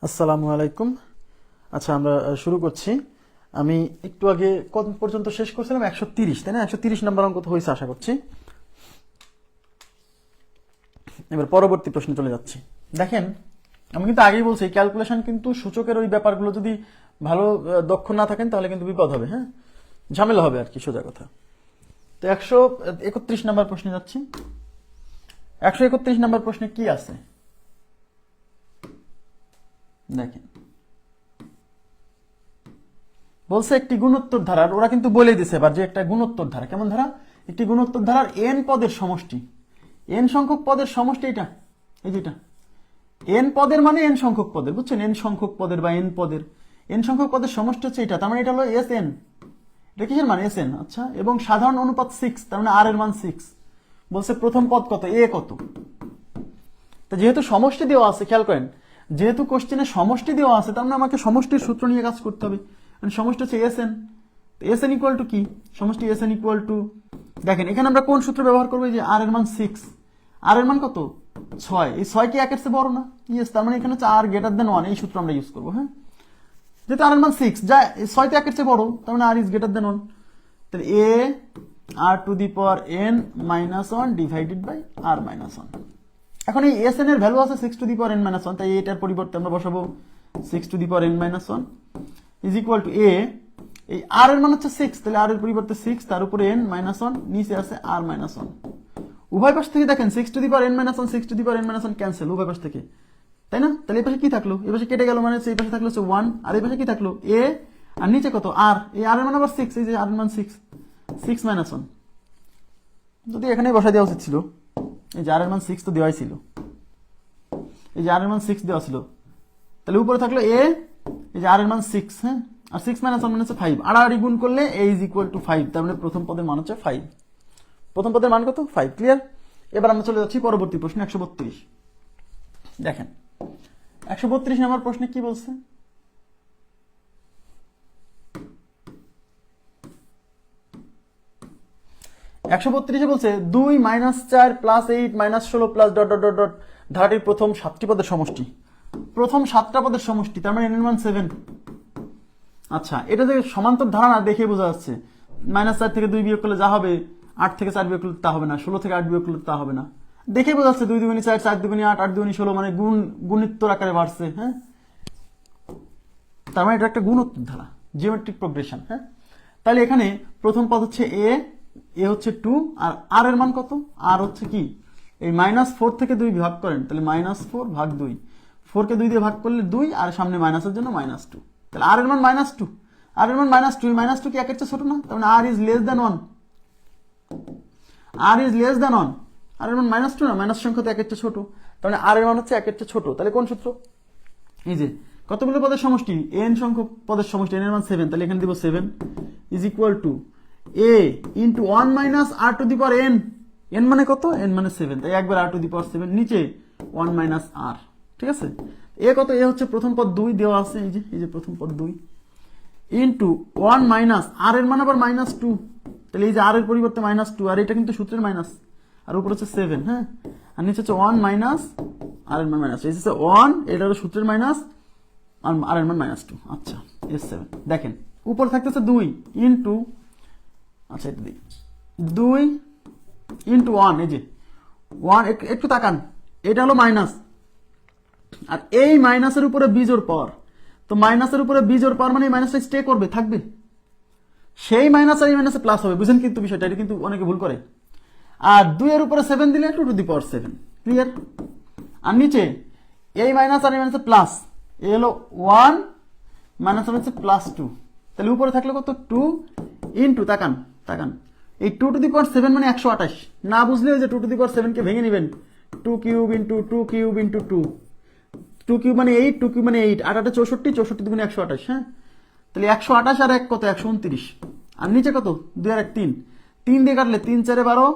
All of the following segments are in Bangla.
আসসালামু আলাইকুম। আচ্ছা, আমরা শুরু করছি। আমি একটু আগে কত পর্যন্ত শেষ করছিলাম? 130, তাই না? 130 নম্বর অঙ্ক তো হয়েছে আশা করছি। এবার পরবর্তী প্রশ্নে চলে যাচ্ছি। দেখেন, আমি কিন্তু আগেই বলছি ক্যালকুলেশন কিন্তু সূচকের ওই ব্যাপারগুলো যদি ভালো দক্ষ না থাকেন তাহলে কিন্তু বিপদ হবে, হ্যাঁ, ঝামেলা হবে আর কি, সোজা কথা। তো 131 নম্বর প্রশ্নে যাচ্ছি। 131 নম্বর প্রশ্নে কি আছে দেখেন। বলছে একটি গুণোত্তর ধারার, ওরা কিন্তু বলে দিছে এবার যে একটা গুণোত্তর ধারা কেমন ধারা, একটি গুণোত্তর ধারার এন পদের সমষ্টি, এন সংখ্যক পদের সমষ্টি, এটা এই যেটা এন পদের মানে এন সংখ্যক পদের, বুঝছেন? এন সংখ্যক পদের বা এন পদের, এন সংখ্যক পদের সমষ্টি হচ্ছে এটা, তার মানে এটা হলো এস এন। এটা কিসের মান? S N. আচ্ছা, এবং সাধারণ অনুপাত 6, তার মানে আর এর মান 6। বলছে প্রথম পদ কত, এ কত। তা যেহেতু সমষ্টি দেওয়া আছে, খেয়াল করেন, যেহেতু কোশ্চেনে সমষ্টি দেওয়া আছে তার মানে আমাকে সমষ্টির সূত্র নিয়ে কাজ করতে হবে। সমষ্টি হচ্ছে S N. S N equal to কি? সমষ্টি এস এন ইকুয়াল টু, দেখেন এখানে আমরা কোন সূত্র ব্যবহার করবো? যে আর এর মান 6, আর এর মান কত? 6। এই 6 কি 1 চেয়ে বড় না? ইয়েস, তার মানে এখানে হচ্ছে আর গ্রেটার দেন 1, এই সূত্র আমরা ইউজ করবো। হ্যাঁ, যেহেতু আর এর মান 6, যা 6 তো 1 চেয়ে বড়, তার মানে আর ইজ গ্রেটার দেন 1। তাহলে a r to the power n minus 1 divided by r minus 1। এখন এই এস এন এর ভ্যালু আছে 6 to the power n minus 1, তাই এটার পরিবর্তে আমরা বসাবো 6 to the power n minus 1 is equal to a, এই আর এর মান হচ্ছে 6, তাহলে আর এর পরিবর্তে 6, তার উপরে এন মাইনাস 1, নিচে আছে আর মাইনাস 1। উভয় পাশ থেকে দেখেন 6 to the power n minus 1, 6 to the power n minus 1 cancel উভয় পাশ থেকে, তাই না? তাহলে এই পাশে কি থাকলো? এই পাশে কেটে গেল, মানে এই পাশে থাকলো হচ্ছে 1, আর এই পাশে কি থাকলো? এ, আর নিচে কত? আর। এই আর এর মান আবার 6, এই যে আর এর মান 6, 6 মাইনাস 1, যদি এখানেই বসাই দেওয়া উচিত ছিল। এই যে আর এর মান 6 তো দেওয়াই ছিল, এই যে আর এর মান 6 দেওয়া ছিল, তাহলে উপরে থাকলো এ, এই যে আর এর মান 6, হ্যাঁ, আর 6 মাইনাস 1 মানে হচ্ছে 5, আড়াআড়ি গুণ করলে এ ইজ ইকুয়াল টু 5, তার মানে প্রথম পদের মান হচ্ছে 5। প্রথম পদের মান কত? 5। ক্লিয়ার? এবার আমরা চলে যাচ্ছি পরবর্তী প্রশ্ন 132। দেখেন 132 নম্বর প্রশ্নে কি বলছে? একশো 32 বলছে 2 minus 4 plus 8 minus 16 plus dot dot dot dot ধারাটির প্রথম 7টি পদের সমষ্টি, প্রথম 7টা পদের সমষ্টি, তার মানে এন এর মান 7। আচ্ছা, এটা যে সমান্তর ধারা না, দেখে বোঝা যাচ্ছে মাইনাস 4 থেকে 2 বিয়োগ করলে যা হবে, 8 থেকে 4 বিয়োগ করলে তা হবে না, 16 থেকে 8 বিয়োগ করলে তা হবে না। দেখে বোঝা যাচ্ছে 2 দুগুণী 4, 4 দুগুণী 8, 8 দুগুণী 16, মানে গুণিত্তর আকারে বাড়ছে। হ্যাঁ, তার মানে এটা একটা গুণোত্তর ধারা, জিওমেট্রিক প্রোগ্রেশন। হ্যাঁ, তাহলে এখানে প্রথম পদ হচ্ছে এ, এ হচ্ছে 2, আর আর এর মান কত? আর হচ্ছে কি, এই -4 থেকে 2 ভাগ করেন, তাহলে -4 ভাগ 2, 4 কে 2 দিয়ে ভাগ করলে 2, আর সামনে মাইনাসের জন্য -2, তাহলে আর এর মান -2, আর এর মান -2, -2 কি 1 এর চেয়ে ছোট না? তার মানে r is less than 1, r is less than 1, r এর মান -2 না, মাইনাস সংখ্যা তো 1 এর চেয়ে ছোট, তার মানে আর এর মান হচ্ছে 1 এর চেয়ে ছোট। তাহলে কোন সূত্র? এই যে কতগুলো পদের সমষ্টি, এন সংখ্যক পদের সমষ্টি, এন এর মান 7, তাহলে এখানে দিব 7 is equal to A into 1 minus R to the power N, N মানে কত? এন মানে 7, তাই একবার আর টু দি পাওয়ার 7, নিচে 1 মাইনাস আর। ঠিক আছে, এ কত? এ হচ্ছে প্রথম পদ 2 দেওয়া আছে, এই যে প্রথম পদ 2 ইন্টু 1 মাইনাস আর এর মান আবার -2, তাহলে এই যে আর এর পরিবর্তে -2, আর এটা কিন্তু সূত্রের মাইনাস, আর উপর হচ্ছে 7, হ্যাঁ, আর নিচে হচ্ছে 1 মাইনাস আর এর মান মাইনাস, এই হচ্ছে 1, এটা হলো সূত্রের মাইনাস, আর এর মান -2। আচ্ছা, S7 দেখেন উপর থাকতেছে 2 ইন্টু, আচ্ছা এটা দিই 2 ইন্টু 1, এই যে 1, একটু তাকান, এটা হলো মাইনাস, আর এই মাইনাসের উপরে বিজোড় পাওয়ার, তো মাইনাসের উপরে বিজোড় পাওয়ার মানে মাইনাসটা স্টে করবে, থাকবে, সেই মাইনাস আর এই মাইনাসে প্লাস হবে, বুঝেন কিন্তু বিষয়টা, এটা কিন্তু অনেকে ভুল করে। আর 2 এর উপরে 7 দিলে 2 টু দি পাওয়ার 7, ক্লিয়ার? আর নিচে এই মাইনাস আর এই মাইনাসে প্লাস, এ হলো 1 মাইনাস হচ্ছে +2, তাহলে উপরে থাকলে কত? 2 ইন্টু, তাকান তাকান, এই 2 টু দি পাওয়ার 7 মানে 128, না বুঝলে ওই যে 2 টু দি পাওয়ার 7 কে ভেঙে নেবেন, 2 cube into 2 cube into 2, 2 cube মানে 8, 2 কিউব মানে 8, 8 8 64, 64 দুগুণে 128, হ্যাঁ, তাহলে 128 আর 1 কত? 129, আর নিচে কত? 2 আর 1 3, 3 দিয়ে কাটলে 3 4 12,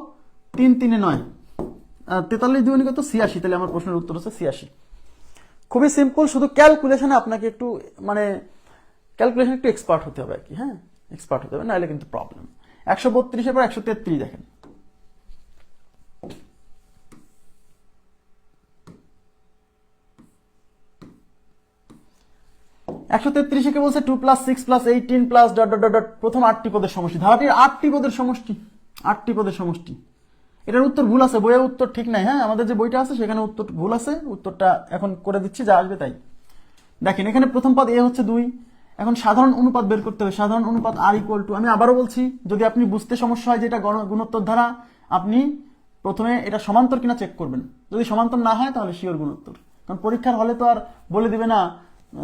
3 3 9, 43 দুগুণে কত? 86, তাহলে আমার প্রশ্নের উত্তর হচ্ছে 86। খুবই সিম্পল, শুধু ক্যালকুলেশনে আপনাকে একটু মানে ক্যালকুলেশন একটু এক্সপার্ট হতে হবে আর কি, হ্যাঁ, এক্সপার্ট হতে হবে, নাহলে কিন্তু প্রবলেম। 132 পর 133 দেখেন। 133 কে বলছে 2 + 6 + 18 plus dot dot dot dot, প্রথম 8টি পদের সমষ্টি। ধারাটির 8টি পদের সমষ্টি, 8টি পদের সমষ্টি। এটার উত্তর ভুল আছে, বইয়ের উত্তর ঠিক নাই। হ্যাঁ, আমাদের যে বইটা আছে সেখানে উত্তর ভুল আছে, উত্তরটা এখন করে দিচ্ছি, যা আসবে তাই। দেখেন এখানে প্রথম পদ এ হচ্ছে 2। এখন সাধারণ অনুপাত বের করতে হবে। সাধারণ অনুপাত r = আমি আবারও বলছি, যদি আপনি বুঝতে সমস্যা হয় যে এটা গুণোত্তর ধারা, আপনি প্রথমে এটা সমান্তর কিনা চেক করবেন। যদি সমান্তর না হয় তাহলে শিওর গুণোত্তর। কারণ পরীক্ষার হলে তো আর বলে দিবে না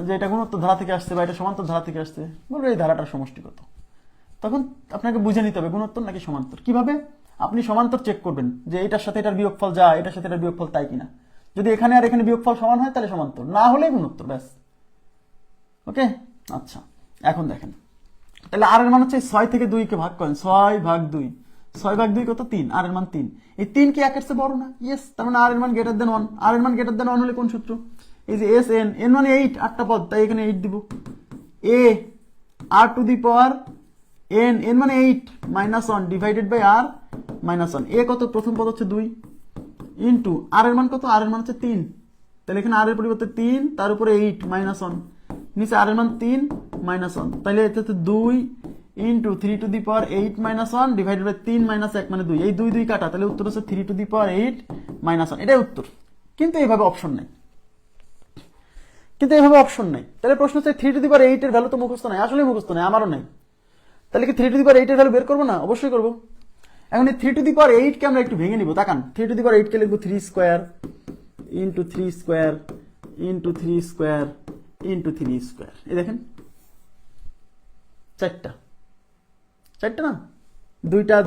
যে এটা গুণোত্তর ধারা থেকে আসছে বা এটা সমান্তর ধারা থেকে আসছে, বলবে এই ধারাটার সমষ্টি কত। তখন আপনাকে বুঝে নিতে হবে গুণোত্তর নাকি সমান্তর। কিভাবে? আপনি সমান্তর চেক করবেন যে এটার সাথে এটার বিয়োগফল যা, এটার সাথে এটার বিয়োগফল তাই কিনা। যদি এখানে আর এখানে বিয়োগফল সমান হয় তাহলে সমান্তর, না হলে গুণোত্তর, ব্যাস। ওকে, আচ্ছা এখন দেখেন, তাহলে আর এর মান হচ্ছে 6 থেকে 2 কে ভাগ করেন, 6/2। 6/2 কত? 3। আর এর মান 3। এই 3 কি 1 এর চেয়ে বড় না? ইয়েস, তার মানে আর এর মান গ্রেটার দেন 1। আর এর মান গ্রেটার দেন 1 হলে কোন সূত্র? এই যে এস এন, এন মানে 8, 8টা পদ, তাই এখানে 8 দিব। এ r⁴ n, n মানে 8 -1 ডিভাইডেড বাই r -1। এ কত? প্রথম পদ হচ্ছে 2 ইনটু আর এর মান কত? আর এর মান হচ্ছে 3। তাহলে এখানে আর এর পরিবর্তে 3, তার উপরে 8 -1, নিচে আর এর মান 3 -1। তাহলে এটা হচ্ছে 2 ইনটু 3⁸ -1 ডিভাইডেড বাই 3 - 1 মানে 2। এই 2 2 কাটা, তাহলে উত্তর হচ্ছে 3⁸ -1। এটাই উত্তর। কিন্তু এইভাবে অপশন নাই, তাহলে প্রশ্ন হচ্ছে 3⁸ এর ভ্যালু তো মুখস্থ নাই। আসলে মুখস্থ নাই, আমারও নাই। তাহলে কি 3⁸ এর ভ্যালু বের করবো না? অবশ্যই করবো। এখন এই 3⁸ কে আমরা একটু ভেঙে নিব। তাকান, 3⁸ কে লিখবো 3² ইন্টু 3² ইন্টু 3² ইন্টু 3²। এই দেখেন, চারটা না, দুইটা 4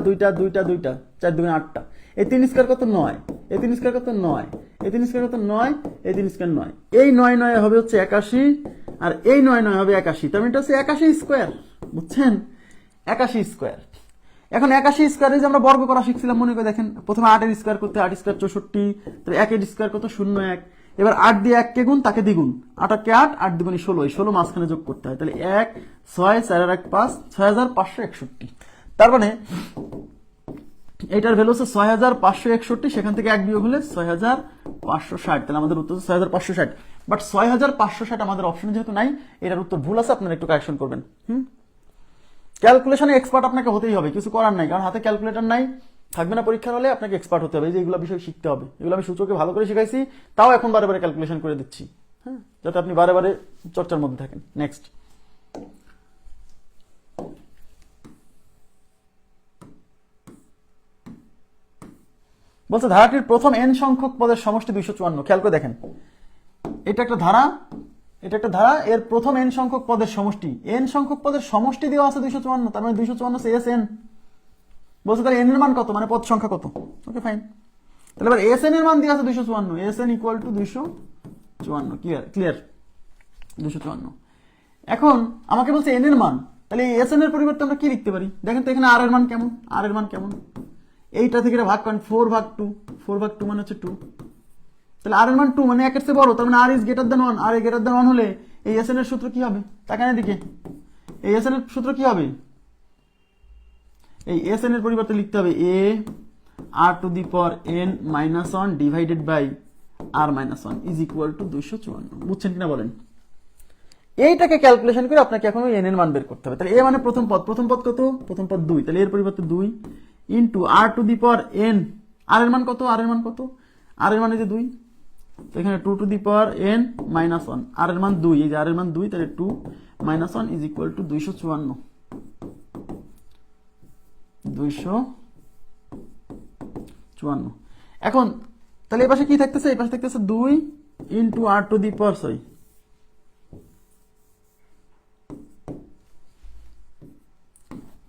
2 8টা। এই 3² কত? 9। এই 3² কত? 9। এই 3² কত? 9। এই 3² 9। এই 9 9 হবে হচ্ছে 81, আর এই 9 9 হবে 81। তার মানে এটা হচ্ছে 81²। বুঝছেন? 81²। এখন 81² যে আমরা বর্গ করা শিখছিলাম, মনে করে দেখেন, প্রথমে 8 এর স্কয়ার করতে 8² 64, তাহলে 1 এর স্কয়ার কত? 01। এবার 8 দিয়ে 1 কে গুণ, তাকে দ্বিগুণ, 8 কে 8, 8 দ্বিগুণে 16, 16 মাঝখানে যোগ করতে হয়। তাহলে 1 6 4 আর 1 5, 6561। তার মানে এটার ভ্যালু হচ্ছে 6561। সেখান থেকে 1 বিয়োগ হলে 6560। তাহলে আমাদের উত্তর হচ্ছে 6560। বাট 6560 আমাদের অপশনে যেহেতু নাই, এটার উত্তর ভুল আছে, আপনারা একটু কারেকশন করবেন। ক্যালকুলেশনে এক্সপার্ট আপনাকে হতেই হবে, কিছু করার নাই, কারণ হাতে ক্যালকুলেটর নাই, থাকবে না পরীক্ষার হলে, আপনাকে এক্সপার্ট হতে হবে। এই যে এগুলো বিষয় শিখতে হবে, এগুলো আমি সূচকে ভালো করে শিখাইছি, তাও এখন বারে বারে ক্যালকুলেশন করে দিচ্ছি, হ্যাঁ, যাতে আপনি বারে বারে চর্চার মধ্যে থাকেন। নেক্সট, বলছে ধারাটির প্রথম n সংখ্যক পদের সমষ্টি 254। খেয়াল করে দেখেন, এটা একটা ধারা, এর প্রথম n সংখ্যক পদের সমষ্টি, n সংখ্যক পদের সমষ্টি দেওয়া আছে 254। তার মানে 254 হচ্ছে এস এন। বলছে তাহলে n এর মান কত, মানে পদ সংখ্যা কত। ওকে ফাইন, তাহলে এবার এস এন এর মান দেওয়া আছে 254, S N equal to 254। Clear 254। এখন আমাকে বলছে n এর মান, তাহলে এস এন এর পরিবর্তে আমরা কি লিখতে পারি? দেখেন তো এখানে আর এর মান কেমন, এইটা থেকে ভাগ করেন, 4/2, 4/2 মানে হচ্ছে 2। তাহলে আর এর মান 2 মানে 1 এর চেয়ে বড়, তার মানে r is greater than 1। R greater than 1 হলে এই এস এন এর সূত্র কি হবে? তাকান এদিকে, এই এস এন এর সূত্র কি হবে? এই এস এন এর পরিবর্তে লিখতে হবে a r⁴n-1 divided by r-1 is equal to 254। বুঝছেন কিনা বলেন? এইটাকে ক্যালকুলেশন করে আপনাকে এখন ওই n এর মান বের করতে হবে। তাহলে a মানে প্রথম পদ কত? প্রথম পদ 2, তাহলে এর পরিবর্তে 2 ইন্টু r⁴n, আর এর মান কত? আর এর মান এই যে 2, তো এখানে 2⁴n-1, আর এর মান 2, এই যে আর এর মান 2, তাহলে 2 - 1 ইজ ইকুয়াল টু 254। এখন তাহলে এই পাশে কি থাকতেছে? এই পাশে থাকতেছে 2 ইন্টু r⁴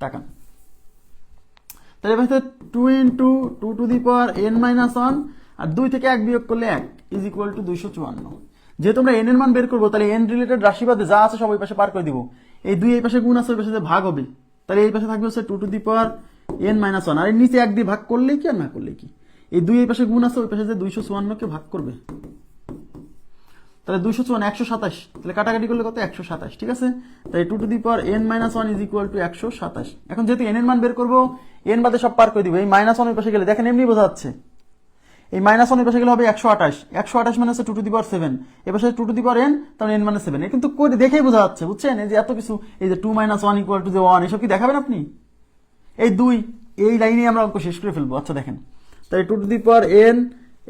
টাকা, তাহলে এবার 2 ইন্টু 2⁴n-1, আর 2 থেকে 1 বিয়োগ করলে 1 ইজ ইকুয়াল টু 254। যেহেতু আমরা n এর মান বের করবো, তাহলে n রিলেটেড রাশিবাদে যা আছে সব ওই পাশে পার করে দিব। এই 2 এই পাশে গুণ আছে, ওই পাশে ভাগ হবে, তাহলে এই পাশে থাকবে হচ্ছে 2⁴n-1, আর এর নিচে 1 দিয়ে ভাগ করলেই কি আর না করলেই কি। এই 2 এই পাশে গুণ আছে, ওই পাশে যে 254 কে ভাগ করবে, তাহলে 254 127, তাহলে কাটাকাটি করলে কত? 127। ঠিক আছে, তাই 2⁴n-1 ইজ ইকুয়াল টু 127। এখন যেহেতু n এর মান বের করবো, n বাদে সব পার করে দিব, এই -1 ওই পাশে গেলে দেখেন এমনি বোঝা যাচ্ছে, এই -1 এই পাশে গেলে হবে 128, 128 মানে হচ্ছে 2 টু দি পাওয়ার 7, এ পাশে 2 টু দি পাওয়ার n, তাহলে n মানে 7। কিন্তু করে দেখেই বোঝা যাচ্ছে, বুঝছেন, এই যে এত কিছু, এই যে 2 - 1 = যে 1, এসব কি দেখাবেন আপনি? এই 2, এই লাইনে আমরা অঙ্ক শেষ করে ফেলবো। আচ্ছা দেখেন, তাই 2 টু দি পাওয়ার n,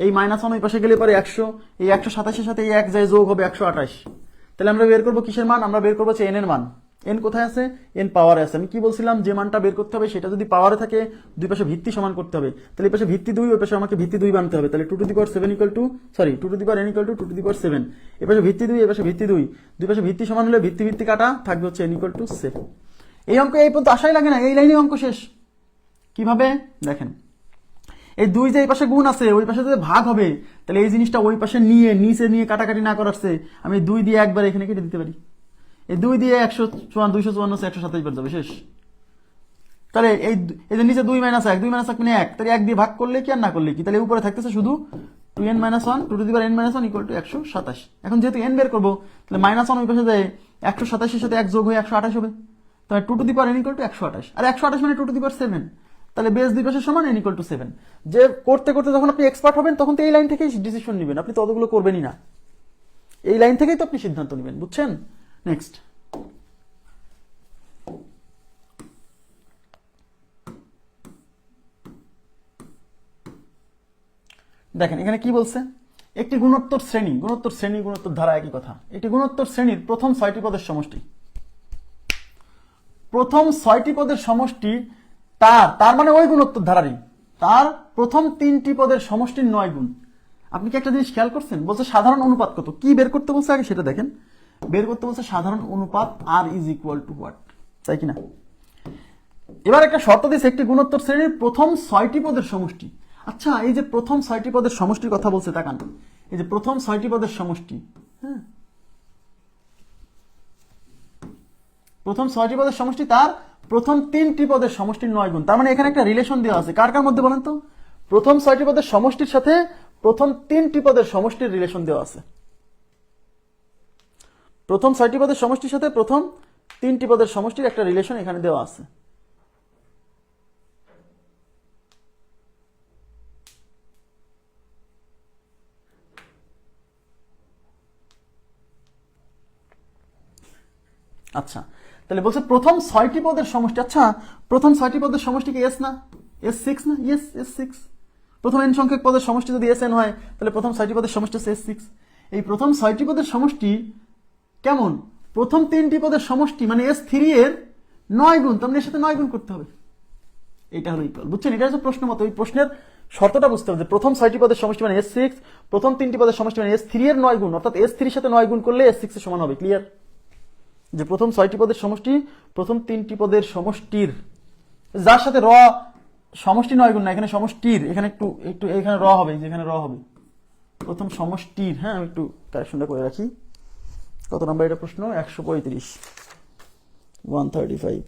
এই -1 ওই পাশে গেলে পরে 100, এই 127 এর সাথে এই 1 যায়, যোগ হবে 128। তাহলে আমরা বের করবো কিসের মান? আমরা বের করবো হচ্ছে n এর মান। n কোথায় আছে? n পাওয়ারে আছে। আমি কি বলছিলাম, যে মানটা বের করতে হবে সেটা যদি পাওয়ারে থাকে, দুই পাশে ভিত্তি সমান করতে হবে। তাহলে এই পাশে ভিত্তি 2, ওই পাশে আমাকে ভিত্তি 2 বানাতে হবে। তাহলে 2 to the power 7 = 2 to the power n = 2 to the power 7। এই পাশে ভিত্তি 2, এই পাশে ভিত্তি 2, দুই পাশে ভিত্তি সমান হলে ভিত্তি ভিত্তি কাটা থাকবে হচ্ছে n = 7। এই অঙ্ক এই পর্যন্ত আশাই লাগে না, এই লাইনে অঙ্ক শেষ। কিভাবে দেখেন, এই 2 যে এই পাশে গুণ আছে, ওই পাশে যদি ভাগ হবে, তাহলে এই জিনিসটা ওই পাশে নিয়ে নিচে নিয়ে কাটাকাটি না করারছে আমি 2 দিয়ে একবার এখানে কেটে দিতে পারি। এই 2 দিয়ে 254 127 বার যাবে, শেষ। তাহলে এই যে নিচে 2 - 1, 2 - 1 মানে 1, তাহলে 1 দিয়ে ভাগ করলে কি আর না করলে কি, তাহলে উপরে থাকতেছে শুধু 2n - 1, 2 to the power n - 1 = 127। এখন যেহেতু n বের করবো, তাহলে -1 ওই পাশে যায়, 127 এর সাথে 1 যোগ হয়ে 128 হবে। তাহলে 2 টু দি পাওয়ার n = 128, আর 128 মানে 2 টু দি পাওয়ার 7। তাহলে বেস দুই পাশের সমান n = 7। যে করতে করতে যখন আপনি এক্সপার্ট হবেন, তখন তো এই লাইন থেকেই ডিসিশন নেবেন, আপনি তো অতগুলো করবেনই না, এই লাইন থেকেই তো আপনি সিদ্ধান্ত নেবেন, বুঝছেন। নেক্সট, দেখেন এখানে কি বলছে, একটি গুণোত্তর শ্রেণী, গুণোত্তর ধারা একই কথা। একটি গুণোত্তর শ্রেণীর প্রথম 6টি পদের সমষ্টি, প্রথম 6টি পদের সমষ্টি তার মানে ওই গুণোত্তর ধারারই, তার প্রথম 3টি পদের সমষ্টির 9 গুণ। আপনি কি একটা জিনিস খেয়াল করছেন, বলছে সাধারণ অনুপাত কত, কি বের করতে বলছে আগে সেটা দেখেন। বের করতে বলছে সাধারণ অনুপাত r = what, তাই কিনা। এবার একটা শর্ত দিয়েছে, একটি গুণোত্তর শ্রেণীর প্রথম 6টি পদের সমষ্টি। আচ্ছা, এই যে প্রথম 6টি পদের সমষ্টির কথা বলছে, তাকান, এই যে প্রথম 6টি পদের সমষ্টি, হ্যাঁ, প্রথম 6টি পদের সমষ্টি তার প্রথম 3টি পদের সমষ্টির 9 গুণ। তার মানে এখানে একটা রিলেশন দেওয়া আছে, কার কার মধ্যে বলেন তো? প্রথম 6টি পদের সমষ্টির সাথে প্রথম 3টি পদের সমষ্টির রিলেশন দেওয়া আছে। প্রথম 6টি পদের সমষ্টির সাথে প্রথম 3টি পদের সমষ্টির একটা রিলেশন এখানে দেওয়া আছে। আচ্ছা, তাহলে বলছে প্রথম 6টি পদের সমষ্টি। আচ্ছা, প্রথম 6টি পদের সমষ্টি কি s না, s6 না? Yes, s6। প্রথম n সংখ্যক পদের সমষ্টি যদি sn হয়, তাহলে প্রথম 6টি পদের সমষ্টি হচ্ছে s6। এই প্রথম 6টি পদের সমষ্টি কেমন? প্রথম 3টি পদের সমষ্টি মানে s3 এর 9 গুণ, তার মানে এর সাথে 9 গুণ করতে হবে। এটা হলো ইকুয়াল, বুঝছেন? এটা হচ্ছে প্রশ্ন মতো, এই প্রশ্নের শর্তটা বুঝতে হবে যে প্রথম 6টি পদের সমষ্টি মানে s6, প্রথম 3টি পদের সমষ্টি মানে s3 এর 9 গুণ, অর্থাৎ s3 এর সাথে 9 গুণ করলে s6 এর সমান হবে। ক্লিয়ার? যে প্রথম 6টি পদের সমষ্টি প্রথম 3টি পদের সমষ্টির, যার সাথে র সমষ্টি 9 গুণ না, এখানে সমষ্টির, এখানে একটু একটু এখানে র হবে, যেখানে র হবে প্রথম সমষ্টির। হ্যাঁ, আমি একটু কারেকশনটা করে রাখি। কত নাম্বার এটা প্রশ্ন? 135, 135।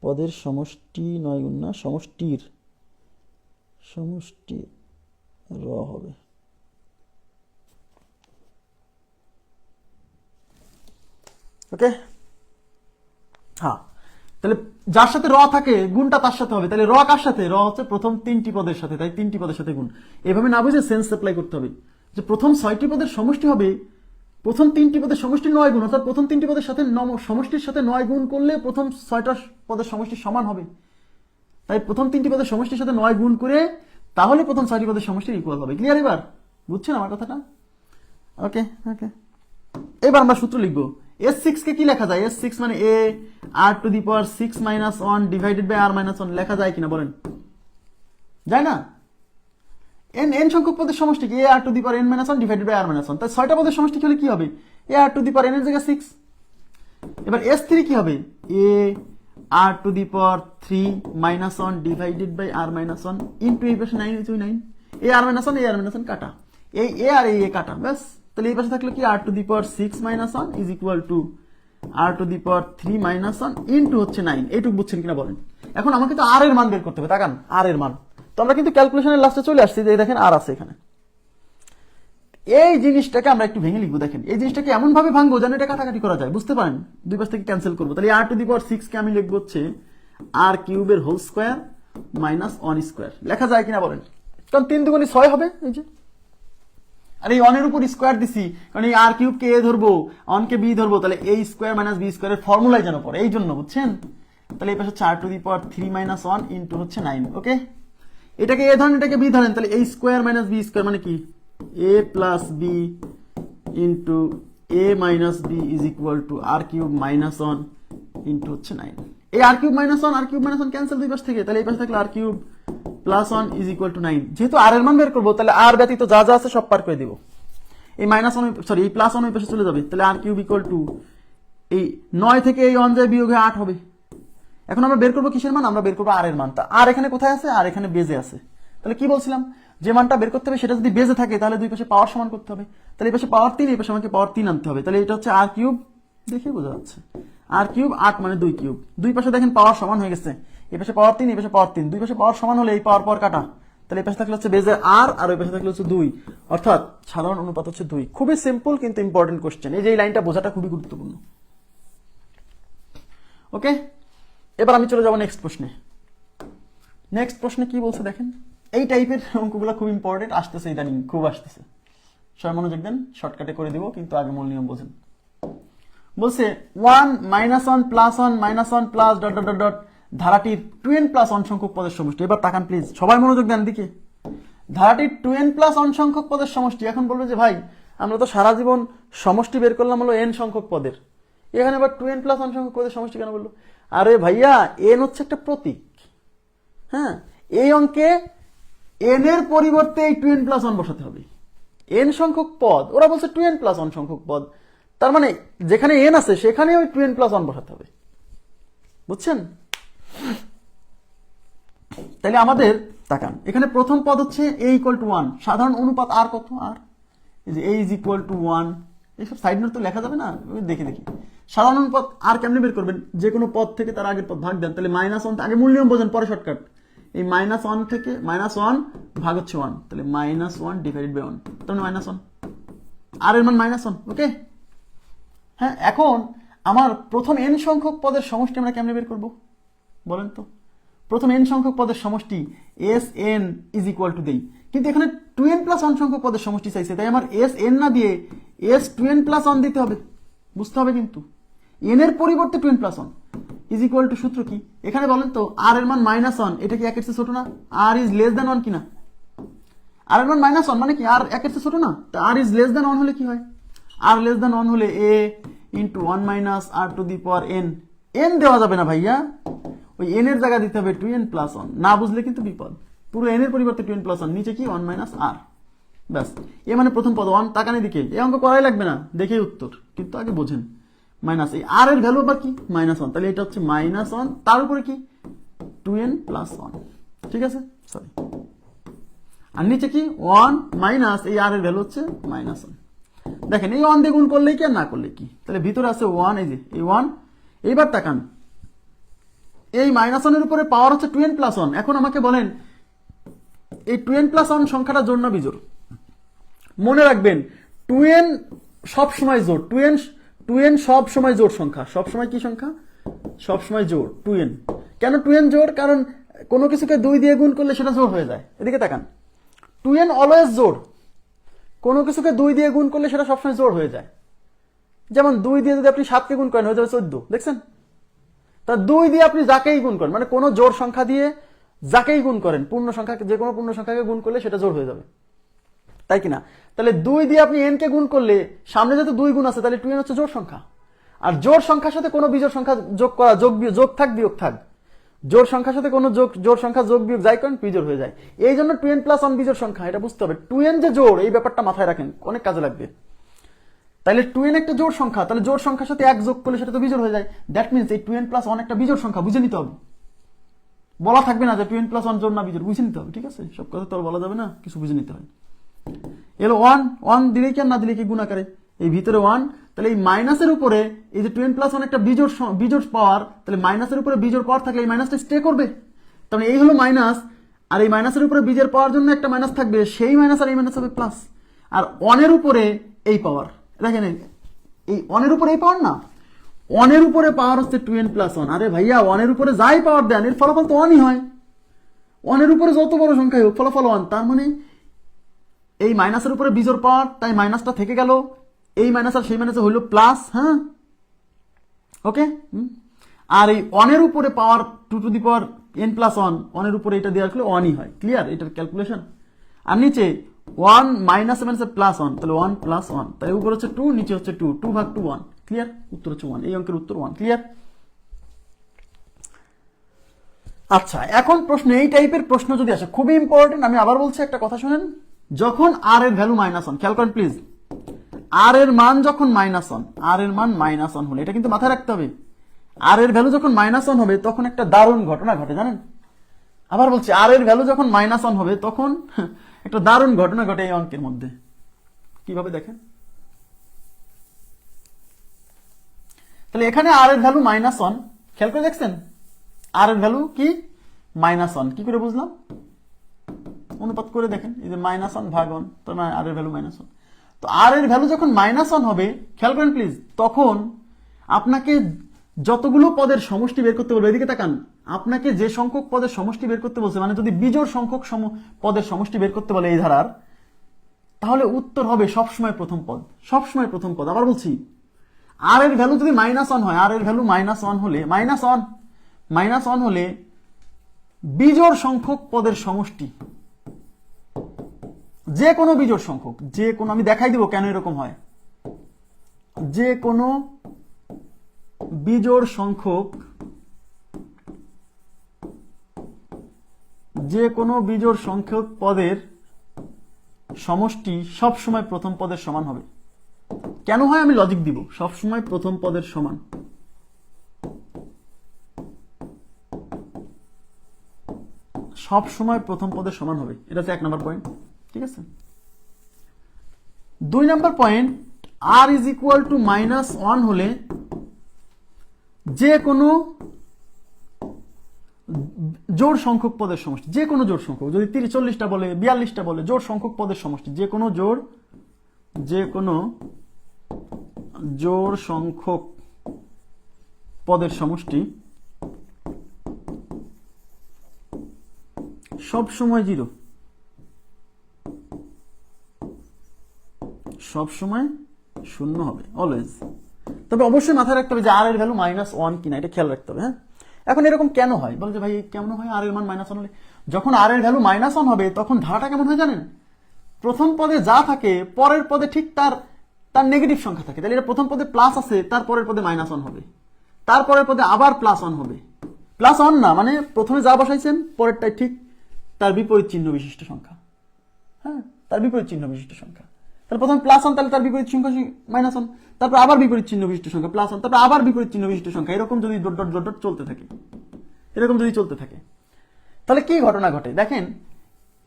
পদের সমষ্টি 9 গুণ না, সমষ্টির র হবে। ওকে, হ্যাঁ, তাহলে যার সাথে র থাকে গুণটা তার সাথে হবে। তাহলে র কার সাথে? র হচ্ছে প্রথম 3টি পদের সাথে, তাই 3টি পদের সাথে গুণ। এভাবে না বুঝে সেন্স অ্যাপ্লাই করতে হবে যে প্রথম 6টি পদের সমষ্টি হবে প্রথম 3টি পদের সমষ্টির 9 গুণ, অর্থাৎ প্রথম 3টি পদের সাথে সমষ্টির সাথে 9 গুণ করলে প্রথম 6টা পদের সমষ্টির সমান হবে। তাই প্রথম 3টি পদের সমষ্টির সাথে 9 গুণ করে তাহলে প্রথম 6টি পদের সমষ্টির ইকুয়াল হবে। ক্লিয়ার? এবার বুঝছেন আমার কথাটা? ওকে ওকে, এবার আমরা সূত্র লিখবো। s6 কে কি লেখা যায়? s6 মানে a r⁻6 - 1 divided by r-1 লেখা যায় কিনা বলেন? যায় না? n সংখ্যক পদের সমষ্টি কি? a r⁻n - 1 divided by r-1। তাই 6টা পদের সমষ্টি হলে কি হবে? a r⁻n এর জায়গায় 6। এবার s3 কি হবে? a r⁻3 - 1 divided by r-1 into এই পাশে 9 হচ্ছে 9, a r-1 কাটা, এই a আর এই a কাটা, ব্যাস। তাহলে এই পাশে থাকলো কি? r⁻6 - 1 is equal two r⁻3 - 1 into হচ্ছে 9। এইটুকু বুঝছেন কিনা বলেন? এখন আমাকে তো r এর মান বের করতে হবে, তাকান r এর মান। তো আমরা কিন্তু ক্যালকুলেশনের লাস্টে চলে আসছি, যে দেখেন r আছে এখানে। এই জিনিসটাকে আমরা একটু ভেঙে লিখবো। দেখেন এই জিনিসটাকে এমন ভাবে ভাঙবো যেন এটা কাটাকাটি করা যায়, বুঝতে পারেন? দুই পাশ থেকে ক্যান্সেল করবো। তাহলে r⁻6 কে আমি লিখবো হচ্ছে r কিউবের হোল স্কোয়ার মাইনাস 1 স্কোয়ার লেখা যায় কিনা বলেন, কারণ 3 দুগুণে 6 হবে। এই যে আর এই 1 এর উপর স্কোয়ার দিছি, কারণ এই আর কিউব কে এ ধরবো, 1 কে বি ধরবো, তাহলে a স্কোয়ার মাইনাস বি স্কোয়ারের ফর্মুলাই যেন পড়ে, এই জন্য বুঝছেন। তাহলে এই পাশে 4 two the power 3 minus 1 into হচ্ছে 9। ওকে, এটাকে এ ধরেন, এটাকে বি ধরেন, তাহলে a square minus b square মানে কি a plus b into a minus b is equal to r cube minus 1 into হচ্ছে 9। এই r cube minus 1 r cube minus 1 cancel দুই পাশ থেকে, তাহলে এই পাশে থাকলে r cube plus 1 is equal to 9। যেহেতু আর এর মান বের করবো, তাহলে আর ব্যতীত যা যা আছে সব পার করে দিব। এই মাইনাস 1 সরি এই প্লাস 1 ওই পাশে চলে যাবে, তাহলে আর কিউব ইকুয়াল টু এই 9 থেকে এই 1 যায় বিয়োগ হয়ে 8 হবে। এখন আমরা বের করবো কিসের মান, আমরা বের করবো আর এর মান। তা আর এখানে কোথায় আছে, আর এখানে বেজে আছে। তাহলে কি বলছিলাম, যে মানটা বের করতে হবে সেটা যদি বেজে থাকে তাহলে দুই পাশে পাওয়ার সমান করতে হবে। তাহলে এই পাশে পাওয়ার 3, এই পাশে আমাকে পাওয়ার 3 আনতে হবে। তাহলে এটা হচ্ছে আর কিউব, দেখে বোঝা যাচ্ছে আর কিউব 8 মানে 2 কিউব। দুই পাশে দেখেন পাওয়ার সমান হয়ে গেছে, এই পাশে পাওয়ার 3, এই পাশে পাওয়ার 3, দুই পাশে পাওয়ার সমান হলে এই পাওয়ার পর কাটা, তাহলে এই পাশে থাকলে হচ্ছে বেজে আর ওই পাশে থাকলে হচ্ছে 2, অর্থাৎ সাধারণ অনুপাত হচ্ছে 2। খুবই সিম্পল কিন্তু ইম্পর্টেন্ট কোশ্চেন, এই যে এই লাইনটা বোঝাটা খুবই গুরুত্বপূর্ণ। ওকে, এবার আমি চলে যাবো নেক্সট প্রশ্নে। নেক্সট প্রশ্নে কি বলছে দেখেন, এই টাইপের অঙ্কগুলো খুব ইম্পর্টেন্ট, আসতেছে ইদানিং খুব আসতেছে, সবাই মনোযোগ দেন, শর্টকাটে করে দিব কিন্তু আগে মূল নিয়ম বোঝেন। বলছে 1 minus 1 plus 1 minus 1 plus dot dot dot dot ধারাটির 2n প্লাস 1 সংখ্যক পদের সমষ্টি। এবার তাকান প্লিজ, সবাই মনোযোগ দেন দিকে। ধারাটির 2n প্লাস 1 সংখ্যক পদের সমষ্টি। এখন বলবে যে ভাই আমরা তো সারা জীবন সমষ্টি বের করলাম হলো n সংখ্যক পদের, এখানে আবার 2n প্লাস 1 সংখ্যক পদের সমষ্টি কেন বললো? আরে ভাইয়া n হচ্ছে একটা প্রতীক, হ্যাঁ, এই অঙ্কে n এর পরিবর্তে এই 2n প্লাস 1 বসাতে হবে। n সংখ্যক পদ, ওরা বলছে 2n প্লাস 1 সংখ্যক পদ, তার মানে যেখানে n আছে সেখানে ওই 2n প্লাস 1 বসাতে হবে, বুঝছেন? তাহলে আমাদের তাকান, এখানে প্রথম পদ হচ্ছে a ইকুয়াল টু 1, সাধারণ অনুপাত আর কত, আর এই যে a ইজ ইকুয়াল টু 1, এইসব সাইড নোট তো লেখা যাবে না, দেখে দেখি। সাধারণ অনুপাত আর কেমনে বের করবেন, যে কোনো পদ থেকে তার আগের পদ ভাগ দেন, তাহলে মাইনাস 1 আগে মূল নিয়ম বোঝেন, পরে শর্টকাট। এই মাইনাস 1 থেকে মাইনাস 1 ভাগ হচ্ছে 1, তাহলে মাইনাস 1 ডিভাইডেড বাই 1, তাহলে মাইনাস 1, আর এর মান মাইনাস 1। ওকে, হ্যাঁ, এখন আমার প্রথম n সংখ্যক পদের সমষ্টি আমরা কেমনে বের করব বলেন তো? প্রথম n সংখ্যক পদের সমষ্টি Sn ইজ ইকুয়াল টু দেই, কিন্তু এখানে 2n প্লাস 1 সংখ্যক পদের সমষ্টি চাইছে, তাই আমার Sn না দিয়ে S2n প্লাস 1 দিতে হবে, বুঝতে হবে কিন্তু n এর পরিবর্তে 2n plus 1 is equal two, সূত্র কি এখানে বলেন তো? আর এর মান মাইনাস 1, এটা কি 1 এর চেয়ে ছোট না? আর ইজ লেস দ্যান 1 কিনা? আর এর মান মাইনাস 1 মানে কি আর 1 এর চেয়ে ছোট না? তা আর ইজ লেস দ্যান 1 হলে কি হয়? আর লেস দ্যান 1 হলে a into 1 minus R to the power n। n দেওয়া যাবে না ভাইয়া, ওই n এর জায়গা দিতে হবে 2n প্লাস 1, না বুঝলে কিন্তু বিপদ। পুরো n এর পরিবর্তে 2n প্লাস 1, নিচে কি 1 মাইনাস আর, ব্যাস। এ মানে প্রথম পদ 1, তাকানি দিকে, এই অঙ্ক করাই লাগবে না, দেখেই উত্তর, কিন্তু আগে বোঝেন। মাইনাস এই আর এর ভ্যালু আবার কি মাইনাস 1, তাহলে এটা হচ্ছে মাইনাস 1, তার উপরে কি 2n প্লাস 1, ঠিক আছে, সরি। আর নিচে কি 1 মাইনাস এই আর এর ভ্যালু হচ্ছে মাইনাস 1। দেখেন এই 1 দিয়ে গুণ করলে কি আর না করলে কি, তাহলে ভিতরে আছে 1, এই যে এই 1। এইবার তাকান, এই মাইনাস 1 এর উপরে পাওয়ার হচ্ছে 2n প্লাস 1। এখন আমাকে বলেন এই 2n প্লাস 1 সংখ্যাটা জোড় না বিজোড়? মনে রাখবেন 2n সব সময় জোড়, 2n সব সময় জোড় সংখ্যা, সব সময় কি সংখ্যা? সব সময় জোড় 2n। কেন 2n জোড়? কারণ কোনো কিছুকে 2 দিয়ে গুণ করলে সেটা জোড় হয়ে যায়। এদিকে তাকান, 2n অলওয়েজ জোড়, কোনো কিছুকে 2 দিয়ে গুণ করলে সেটা সবসময় জোড় হয়ে যায়। যেমন 2 দিয়ে যদি আপনি 7 কে গুণ করেন হয়ে যাবে 14, দেখছেন? তা 2 দিয়ে আপনি যাকেই গুণ করেন, মানে কোনো জোড় সংখ্যা দিয়ে যাকেই গুণ করেন, পূর্ণ সংখ্যা, যে কোনো পূর্ণ সংখ্যাকে গুণ করলে সেটা জোড় হয়ে যাবে, তাই কিনা? তাহলে 2 দিয়ে আপনি n কে গুণ করলে সামনে যেহেতু 2 গুণ আছে, তাহলে 2n হচ্ছে জোড় সংখ্যা। আর জোড় সংখ্যার সাথে কোনো বিজোড় সংখ্যা যোগ করা, যোগ থাক বিয়োগ থাক, জোড় সংখ্যার সাথে কোনো জোড় সংখ্যা যোগ বিয়োগ যাই করেন বিজোড় হয়ে যায়। এই জন্য 2n প্লাস 1 বিজোড় সংখ্যা, এটা বুঝতে হবে। 2n যে জোড়, এই ব্যাপারটা মাথায় রাখেন, অনেক কাজে লাগবে। তাহলে 2n একটা জোড় সংখ্যা, তাহলে জোড় সংখ্যার সাথে 1 যোগ করলে সেটা তো বিজোড় হয়ে যায়। দ্যাট মিনস এই 2n প্লাস 1 একটা বিজোড় সংখ্যা, বুঝে নিতে হবে। বলা থাকবে না যে 2n প্লাস 1 জোড় না বিজোড়, বুঝে নিতে হবে, ঠিক আছে? সব কথা তো আর বলা যাবে না, কিছু বুঝে নিতে হয়। এলো 1 দিলেই কি আর না দিলে কি গুণ আকারে, এই ভিতরে 1, তাহলে এই মাইনাসের উপরে এই যে 2n প্লাস 1 একটা বিজোড় পাওয়ার, তাহলে মাইনাসের উপরে বিজোড় পাওয়ার থাকলে এই মাইনাসটা স্টে করবে, তাহলে এই হলো মাইনাস। আর এই মাইনাসের উপরে বিজোড় পাওয়ার জন্য একটা মাইনাস থাকবে, সেই মাইনাস আর এই মাইনাস হবে প্লাস। আর 1 এর উপরে এই পাওয়ার, দেখেন এই 1 এর উপরে এই পাওয়ার না, 1 এর উপরে পাওয়ার হচ্ছে 2n প্লাস 1। আরে ভাইয়া 1 এর উপরে যাই পাওয়ার দেন, এর ফলাফল তো 1ই হয়, ওয়ানের উপরে যত বড় সংখ্যাই হোক ফলাফল ওয়ান, তার মানে এই মাইনাসের উপরে বিজোড় পাওয়ার, তাই মাইনাসটা থেকে গেল, এই মাইনাস আর সেই মাইনাসে হইল প্লাস। হ্যাঁ, ওকে। আর এই ওয়ানের উপরে পাওয়ার 2 to the power n plus one, ওয়ানের উপরে এটা দেওয়া আসলে ওয়ানই হয়। ক্লিয়ার এটার ক্যালকুলেশন? আর নিচে 1 মাইনাস মাইনাসে প্লাস 1, তাহলে 1 প্লাস 1, তাহলে উপরে হচ্ছে 2, নিচে হচ্ছে 2, 2 ভাগ 2 1। ক্লিয়ার? উত্তর হচ্ছে 1, এই অঙ্কের উত্তর 1। ক্লিয়ার? আচ্ছা, এখন প্রশ্ন এই টাইপের প্রশ্ন যদি আসে, খুবই ইম্পর্টেন্ট, আমি আবার বলছি একটা কথা শুনেন। যখন আর এর ভ্যালু মাইনাস 1, খেয়াল করেন প্লিজ, আর এর মান যখন মাইনাস 1, আর এর মান মাইনাস 1 হলে, এটা কিন্তু মাথায় রাখতে হবে, আর এর ভ্যালু যখন মাইনাস 1 হবে তখন একটা দারুণ ঘটনা ঘটে, জানেন? আবার বলছি, আর এর ভ্যালু যখন মাইনাস 1 হবে তখন একটা দারুণ ঘটনা ঘটে এই অঙ্কের মধ্যে। কিভাবে দেখেন? তাহলে এখানে আর এর ভ্যালু মাইনাস 1, খেয়াল করে দেখছেন, আর এর ভ্যালু কি মাইনাস 1, কি করে বুঝলাম? অনুপাত করে দেখেন, এই যে মাইনাস 1 ভাগ 1, তার মানে আর এর ভ্যালু মাইনাস 1। তো আর এর ভ্যালু যখন মাইনাস 1 হবে, খেয়াল করেন প্লিজ, তখন আপনাকে যতগুলো পদের সমষ্টি বের করতে বলবে, এদিকে তাকান, আপনাকে যে সংখ্যক পদের সমষ্টি বের করতে বলছে, মানে যদি বিজোড় সংখ্যক পদের সমষ্টি বের করতে বলে এই ধারার, তাহলে উত্তর হবে সবসময় প্রথম পদ, সবসময় প্রথম পদ। আবার বলছি, আর এর ভ্যালু যদি মাইনাস 1 হয়, আর এর ভ্যালু মাইনাস 1 হলে, মাইনাস 1 হলে বিজোড় সংখ্যক পদের সমষ্টি, যে কোনো বিজোড় সংখ্যক, যে কোনো, আমি দেখাই দিব কেন এরকম হয়, যে কোনো বিজোড় সংখ্যক, যে কোনো বিজোড় সংখ্যক পদের সমষ্টি সবসময় প্রথম পদের সমান হবে। কেন হয় আমি লজিক দিব, সবসময় প্রথম পদের সমান, সবসময় প্রথম পদের সমান হবে। এটা হচ্ছে 1 নম্বর পয়েন্ট, ঠিক আছে। 2 নম্বর point, r is equal to minus 1 হলে যে কোনো জোড় সংখ্যক পদের সমষ্টি, যে কোনো জোড় সংখ্যক, যদি 30 40টা বলে 42টা বলে, জোড় সংখ্যক পদের সমষ্টি, যে কোনো জোড় সংখ্যক পদের সমষ্টি সব সময় 0, সব সময় 0 হবে, অলওয়েজ। তবে অবশ্যই মাথায় রাখতে হবে যে আর এর ভ্যালু মাইনাস 1 কিনা, এটা খেয়াল রাখতে হবে। হ্যাঁ, এখন এরকম কেন হয়, বলছে ভাই কেমন হয় আর এর মান মাইনাস 1 হলে? যখন আর এর ভ্যালু মাইনাস 1 হবে তখন ধারাটা কেমন হয় জানেন? প্রথম পদে যা থাকে পরের পদে ঠিক তার নেগেটিভ সংখ্যা থাকে। তাহলে এটা প্রথম পদে প্লাস আছে, তারপরের পদে মাইনাস 1 হবে, তারপরের পদে আবার প্লাস 1 হবে, প্লাস 1 না, মানে প্রথমে যা বসাইছেন পরেরটাই ঠিক তার বিপরীত চিহ্ন বিশিষ্ট সংখ্যা। হ্যাঁ, তার বিপরীত চিহ্ন বিশিষ্ট সংখ্যা। তাহলে প্রথম প্লাস 1, তাহলে তার বিপরীত সংখ্যা মাইনাস 1, তারপর আবার বিপরীত চিহ্ন বিশিষ্ট সংখ্যা প্লাস 1, তারপর আবার বিপরীত চিহ্ন বিশিষ্ট সংখ্যা, এরকম যদি ডট ডট ডট ডট চলতে থাকে, এরকম যদি চলতে থাকে, তাহলে কি ঘটনা ঘটে দেখেন।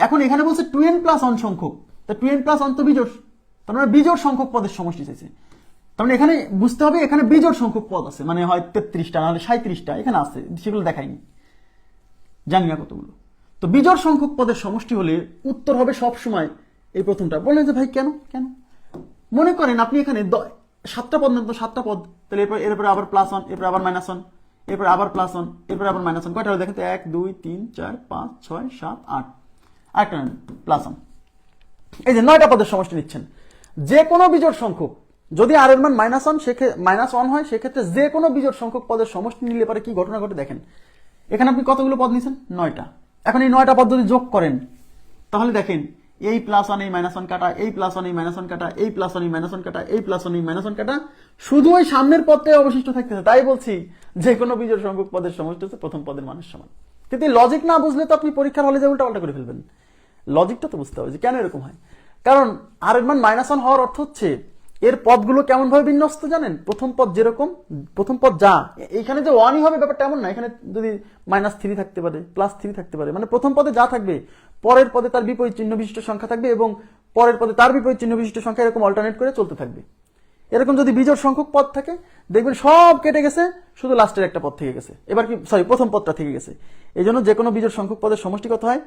এখন এখানে বলছে 2n প্লাস 1 সংখ্যক, তা 2n প্লাস 1 তো বিজোড়, তার মানে বিজোড় সংখ্যক পদের সমষ্টি চাইছে। তার মানে এখানে বুঝতে হবে এখানে বিজোড় সংখ্যক পদ আছে, মানে হয় 33টা নাহলে 37টা, এখানে আছে, সেগুলো দেখাইনি, জানি না কতগুলো। তো বিজোড় সংখ্যক পদের সমষ্টি হলে উত্তর হবে সব সময় এই প্রথমটা। বললেন যে ভাই কেন কেন? মনে করেন আপনি এখানে 7টা পদ নেন, তো 7টা পদ, তাহলে এরপরে আবার প্লাস 1, এরপরে আবার মাইনাস 1, এরপরে আবার প্লাস 1, এরপরে আবার মাইনাস 1, কয়টা হলো দেখেন তো, 1 2 3 4 5 6 7 8, আরেকটা নেন প্লাস 1, এই যে 9টা পদের সমষ্টি নিচ্ছেন। যে কোনো বিজোড় সংখ্যক যদি আর এর মান মাইনাস 1 হয়, সেক্ষেত্রে যে কোনো বিজোড় সংখ্যক পদের সমষ্টি নিলে পরে কি ঘটনা ঘটে দেখেন। এখানে আপনি কতগুলো পদ নিয়েছেন? 9টা। এখন এই 9টা পদ যদি যোগ করেন, তাহলে দেখেন এই প্লাস 1 এই মাইনাস 1 কাটা, এই প্লাস 1 এই মাইনাস 1 কাটা, এই প্লাস 1 এই মাইনাস 1 কাটা, এই প্লাস 1 এই মাইনাস 1 কাটা, শুধু ওই সামনের পদটাই অবশিষ্ট থাকতেছে। তাই বলছি যে কোনো বিজোড় সংখ্যক পদের সমষ্টি হচ্ছে প্রথম পদের মানের সমান। কিন্তু লজিক না বুঝলে তো আপনি পরীক্ষার হলে যে উল্টা পাল্টা করে ফেলবেন। লজিকটা তো বুঝতে হবে যে কেন এরকম হয়। কারণ আর এর মান মাইনাস 1 হওয়ার অর্থ হচ্ছে এর পদগুলো কেমন ভাবে বিন্যস্ত জানেন? প্রথম পদ যেরকম, প্রথম পদ যা, এখানে যে 1ই হবে ব্যাপারটা এমন না, এখানে যদি -3 থাকতে পারে, +3 থাকতে পারে, মানে প্রথম পদে যা থাকবে পরের পদে তার বিপরীত চিহ্ন বিশিষ্ট সংখ্যা থাকবে এবং পরের পদে তার বিপরীত চিহ্ন বিশিষ্ট সংখ্যা, এরকম অল্টারনেট করে চলতে থাকবে। এরকম যদি বিজোড় সংখ্যক পদ থাকে দেখবেন সব কেটে গেছে, শুধু লাস্টের একটা পদ থেকে গেছে, এবার কি প্রথম পদটা থেকে গেছে। এই জন্য যে কোনো বিজোড় সংখ্যক পদের সমষ্টি কত হয়?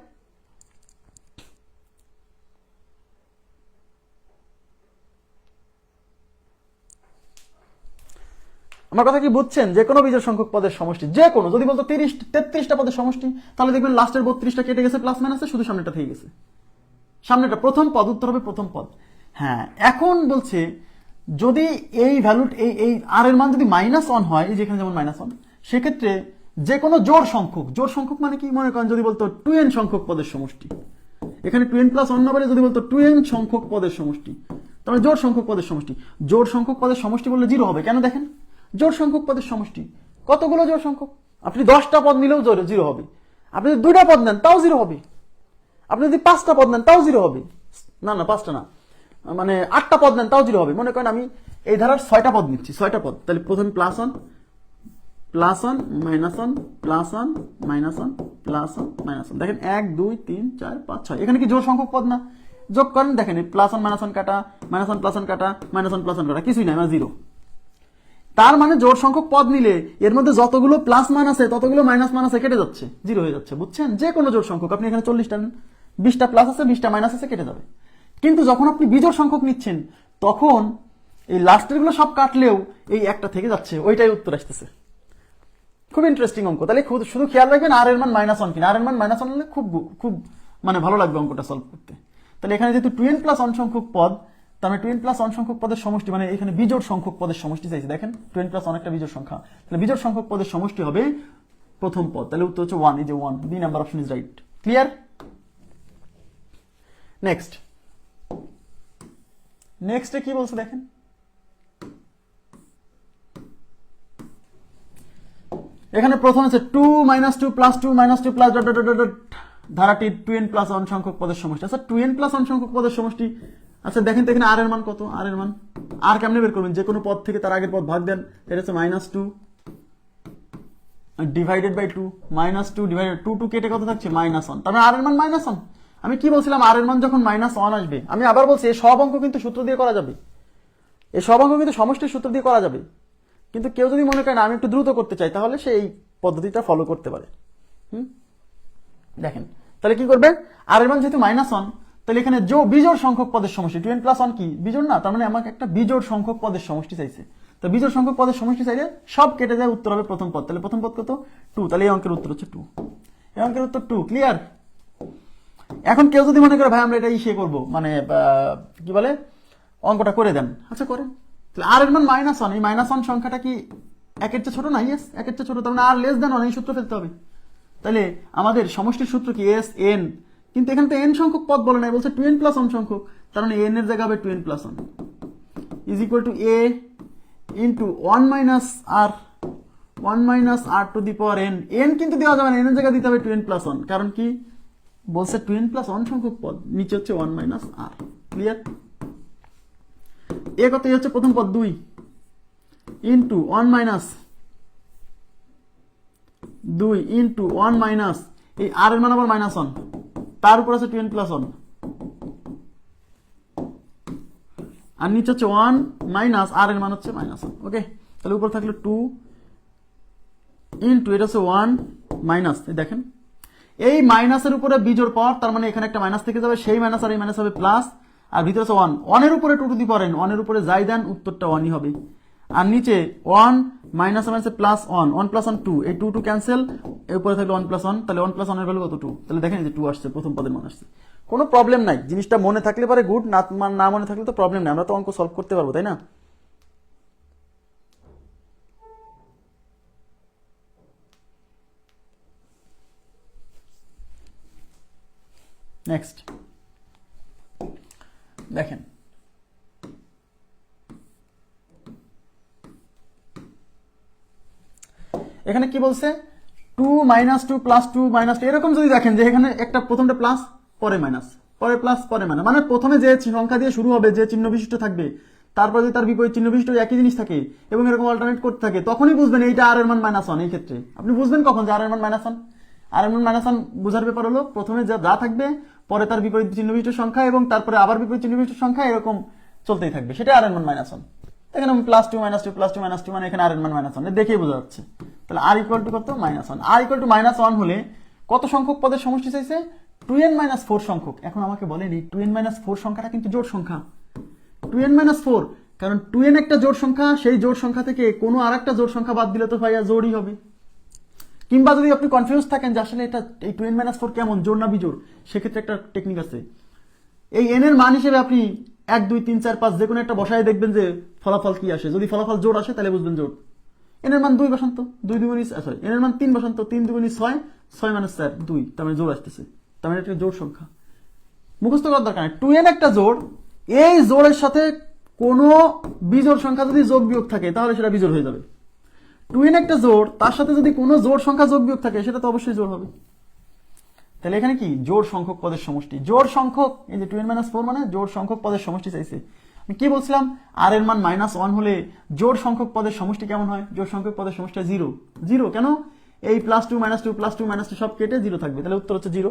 আমার কথা কি বুঝছেন? যে কোনো বিজোড় সংখ্যক পদের সমষ্টি, যে কোনো, যদি বলতো 33টা পদের সমষ্টি, তাহলে দেখবেন লাস্টের 32টা কেটে গেছে প্লাস মাইনাসে, শুধু সামনেটা থেকে গেছে। সামনেটা প্রথম পদ, উত্তর হবে প্রথম পদ। হ্যাঁ, এখন বলছে যদি এই ভ্যালু এই আর এর মান যদি -1 হয়, এই যেখানে যেমন -1, সেক্ষেত্রে যে কোনো জোড় সংখ্যক মানে কি, মনে করেন যদি বলতো 2n সংখ্যক পদের সমষ্টি, এখানে 2n + 1 না বলে যদি বলতো 2n সংখ্যক পদের সমষ্টি, তাহলে জোড় সংখ্যক পদের সমষ্টি। জোড় সংখ্যক পদের সমষ্টি বললে 0 হবে। কেন? দেখেন, জোড় সংখ্যক পদের সমষ্টি কতগুলো জোড় সংখ্যক, আপনি 10টা পদ নিলেও 0 হবে, আপনি যদি 2টা পদ নেন তাও 0 হবে, আপনি যদি 5টা পদ নেন তাও 0 হবে, না 5টা না, মানে 8টা পদ নেন তাও 0 হবে। মনে করেন আমি এই ধারার 6টা পদ নিচ্ছি, 6টা পদ, তাহলে প্রথমে +1 +1 -1 +1 -1 +1 -1, দেখেন 1 2 3 4 5 6, এখানে কি জোড় সংখ্যক পদ না? যোগ করেন, দেখেন +1 -1 কাটা, -1 +1 কাটা, -1 +1 কাটা, কিছুই নাই, 0। তার মানে জোড় সংখ্যক পদ নিলে এর মধ্যে যতগুলো প্লাস মান আছে ততগুলো মাইনাস মান আছে কেটে যাচ্ছে, 0 হয়ে যাচ্ছে। বুঝছেন? যে কোনো জোড় সংখ্যক, আপনি এখানে 40টা নেন, 20টা প্লাস আছে 20টা মাইনাস আছে, কেটে যাবে। কিন্তু যখন আপনি বিজোড় সংখ্যক নিচ্ছেন, তখন এই লাস্টের গুলো সব কাটলেও এই একটা থেকে যাচ্ছে, ওইটাই উত্তর আসতেছে। খুব ইন্টারেস্টিং অঙ্ক। তাহলে শুধু খেয়াল রাখবেন আর এর মান -1 কিনা, আর এর মান -1 হলে খুব খুব মানে ভালো লাগবে অঙ্কটা সলভ করতে। তাহলে এখানে যেহেতু 2n + 1 সংখ্যক পদ, তার মানে 2n + 1 সংখ্যক পদের সমষ্টি, মানে এখানে বিজোড় সংখ্যক পদের সমষ্টি চাইছে। দেখেন 2n + 1 একটা বিজোড় সংখ্যা, তাহলে বিজোড় সংখ্যক পদের সমষ্টি হবে প্রথম পদ, তাহলে উত্তর হচ্ছে 1। এই যে 1, B number option is right. Clear? নেক্সটে কি বলছে দেখেন, এখানে প্রথম আছে 2 - 2 + 2 - 2 প্লাস ধারাটি 2n + 1 সংখ্যক পদের সমষ্টি। আচ্ছা 2n + 1 সংখ্যক পদের সমষ্টি, আচ্ছা দেখেন তো এখানে আর এর মান কত? আর এর মান আর কেমনে বের করবেন? যে কোনো পদ থেকে তার আগের পদ ভাগ দেন, এটা হচ্ছে -2 ডিভাইডেড বাই 2, -2 ডিভাইডেড 2 কেটে কত থাকছে? -1। তার মানে আর এর মান -1। আমি কি বলছিলাম? আর এর মান যখন -1 আসবে, আমি আবার বলছি এই সব অঙ্ক কিন্তু সূত্র দিয়ে করা যাবে, এই সব অঙ্ক কিন্তু সমষ্টির সূত্র দিয়ে করা যাবে। কিন্তু কেউ যদি মনে করেন আমি একটু দ্রুত করতে চাই, তাহলে সে এই পদ্ধতিটা ফলো করতে পারে। দেখেন তাহলে কি করবে, আর এর মান যেহেতু -1, তাহলে এখানে বিজোড় সংখ্যক পদের সমষ্টি, 2n + 1 কি বিজোড় না? তার মানে আমাকে একটা বিজোড় সংখ্যক পদের সমষ্টি চাইছে। তো বিজোড় সংখ্যক পদের সমষ্টি চাইলে সব কেটে যায়, উত্তর হবে প্রথম পদ। তাহলে প্রথম পদ কত? 2, তাহলে এই অঙ্কের উত্তর হচ্ছে 2। এই অঙ্কের উত্তর 2। ক্লিয়ার? এখন কেউ যদি মনে করে ভাই আমরা এটা ইসে করবো, মানে কি বলে, অঙ্কটা করে দেন, আচ্ছা করেন। তাহলে আর এর মান -1, এই -1 সংখ্যাটা কি 1-এর চেয়ে ছোট না? ইয়েস, 1-এর চেয়ে ছোট, তার মানে আর <1, এই সূত্র ফেলতে হবে। তাহলে আমাদের সমষ্টির সূত্র কি? এস এন, কিন্তু এখানে তো n সংখ্যক পদ বলে নাই, বলছে 2n + 1 সংখ্যক, তার মানে n এর জায়গা হবে 2n + 1 is equal to a into 1 - r, 1 - r to the power n। n কিন্তু দেওয়া যাবে না, n এর জায়গা দিতে হবে 2n + 1, কারণ কি বলছে 2n + 1 সংখ্যক পদ, নিচে হচ্ছে 1 - r। ক্লিয়ার? এ কত হচ্ছে প্রথম পদ 2 ইন্টু 1 - 2 ইন্টু 1 এই আর এর মান আবার -1, তার উপর আছে 2n + 1, আর নিচে হচ্ছে 1 আর এর মান হচ্ছে -1। ওকে, তাহলে উপর থাকলো 2 ইন্টু এটা হচ্ছে 1 দেখেন এই মাইনাসের উপরে বিজোড় পাওয়ার, তার মানে এখানে একটা মাইনাস থেকে যাবে, সেই মাইনাস আর এই মাইনাস হবে প্লাস, আর ভিতরে আছে 1 এর উপরে 2 টু দি পাওয়ার n, 1 এর উপরে যাই দেন উত্তরটা 1ই হবে। আর নিচে 1 মাইনাস মাইনাসে প্লাস 1, 1 + 1 2, এই 2 ক্যান্সেল, এর উপরে থাকলো 1 + 1, তাহলে 1 + 1 এর ভ্যালু কত? 2। তাহলে দেখেন যে 2 আসছে, প্রথম পদের মান আসছে। কোনো প্রবলেম নাই, জিনিসটা মনে থাকলে পারে গুড, না মনে থাকলে তো প্রবলেম নাই, আমরা তো অঙ্ক সলভ করতে পারবো, তাই না? নেক্সট দেখেন, এখানে কি বলছে? 2 - 2 + 2 - 2, এরকম যদি দেখেন যে এখানে একটা প্রথমটা প্লাস, পরে মাইনাস, পরে প্লাস, পরে মাইনাস, মানে প্রথমে যে সংখ্যা দিয়ে শুরু হবে, যে চিহ্ন বিশিষ্ট থাকবে, তারপর যদি তার বিপরীত চিহ্ন বিশিষ্ট একই জিনিস থাকে এবং এরকম অল্টারনেট করতে থাকে, তখনই বুঝবেন এইটা আর এর মান -1। এই ক্ষেত্রে আপনি বুঝবেন কখন যে আর এর মান -1? আর এর মান -1 বোঝার ব্যাপার হলো প্রথমে যা থাকবে, পরে তার বিপরীত চিহ্ন বিশিষ্ট সংখ্যা, এবং তারপরে আবার বিপরীত চিহ্ন বিশিষ্ট সংখ্যা, এরকম চলতেই থাকবে, সেটা আর এর মান -1। এখানে +2 - 2 + 2 - 2, মানে এখানে আর এর মান -1, দেখেই বোঝা যাচ্ছে। তাহলে আর ইকুয়াল টু কত? -1। আর ইকুয়াল টু -1 হলে কত সংখ্যক পদের সমষ্টি চাইছে? 2n - 4 সংখ্যক। এখন আমাকে বলেন এই 2n - 4 সংখ্যাটা কিন্তু জোড় সংখ্যা, 2n - 4, কারণ 2n একটা জোড় সংখ্যা, সেই জোড় সংখ্যা থেকে কোনো আর একটা জোড় সংখ্যা বাদ দিলে তো ভাইয়া জোড়ই হবে। কিংবা যদি আপনি কনফিউজ থাকেন যে আসলে এটা এই 2n-4 কেমন, জোড় না বিজোড়, সেক্ষেত্রে একটা টেকনিক আছে। এই n এর মান হিসেবে আপনি 1 2 3 4 5 যে কোনো একটা বসায় দেখবেন যে ফলাফল কি আসে। যদি ফলাফল জোড় আসে তাহলে বুঝবেন জোড়। n এর মান 2 বসান্ত, 2 2 সরি n এর মান 3 বসান্ত, 3 2 6, 6 - 4 2, তার মানে জোড় আসতেছে, তার মানে এটা জোড় সংখ্যা। মুখস্থ করার দরকার নেই। 2n একটা জোড়, এই জোড়ের সাথে কোনো বিজোড় সংখ্যা যদি যোগ বিয়োগ থাকে তাহলে সেটা বিজোড় হয়ে যাবে। 2n একটা জোড়, তার সাথে যদি কোনো জোড় সংখ্যা যোগ বিয়োগ থাকে সেটা তো অবশ্যই জোড় হবে। তাহলে এখানে কি জোড় সংখ্যক পদের সমষ্টি, জোড় সংখ্যক, এই যে 2n-4 মানে জোড় সংখ্যক পদের সমষ্টি চাইছে। আমি কি বলছিলাম, r এর মান -1 হলে জোড় সংখ্যক পদের সমষ্টি কেমন হয়? জোড় সংখ্যক পদের সমষ্টি 0 0। কেন? এই +2 -2 +2 -2 সব কেটে 0 থাকবে, তাহলে উত্তর হচ্ছে 0।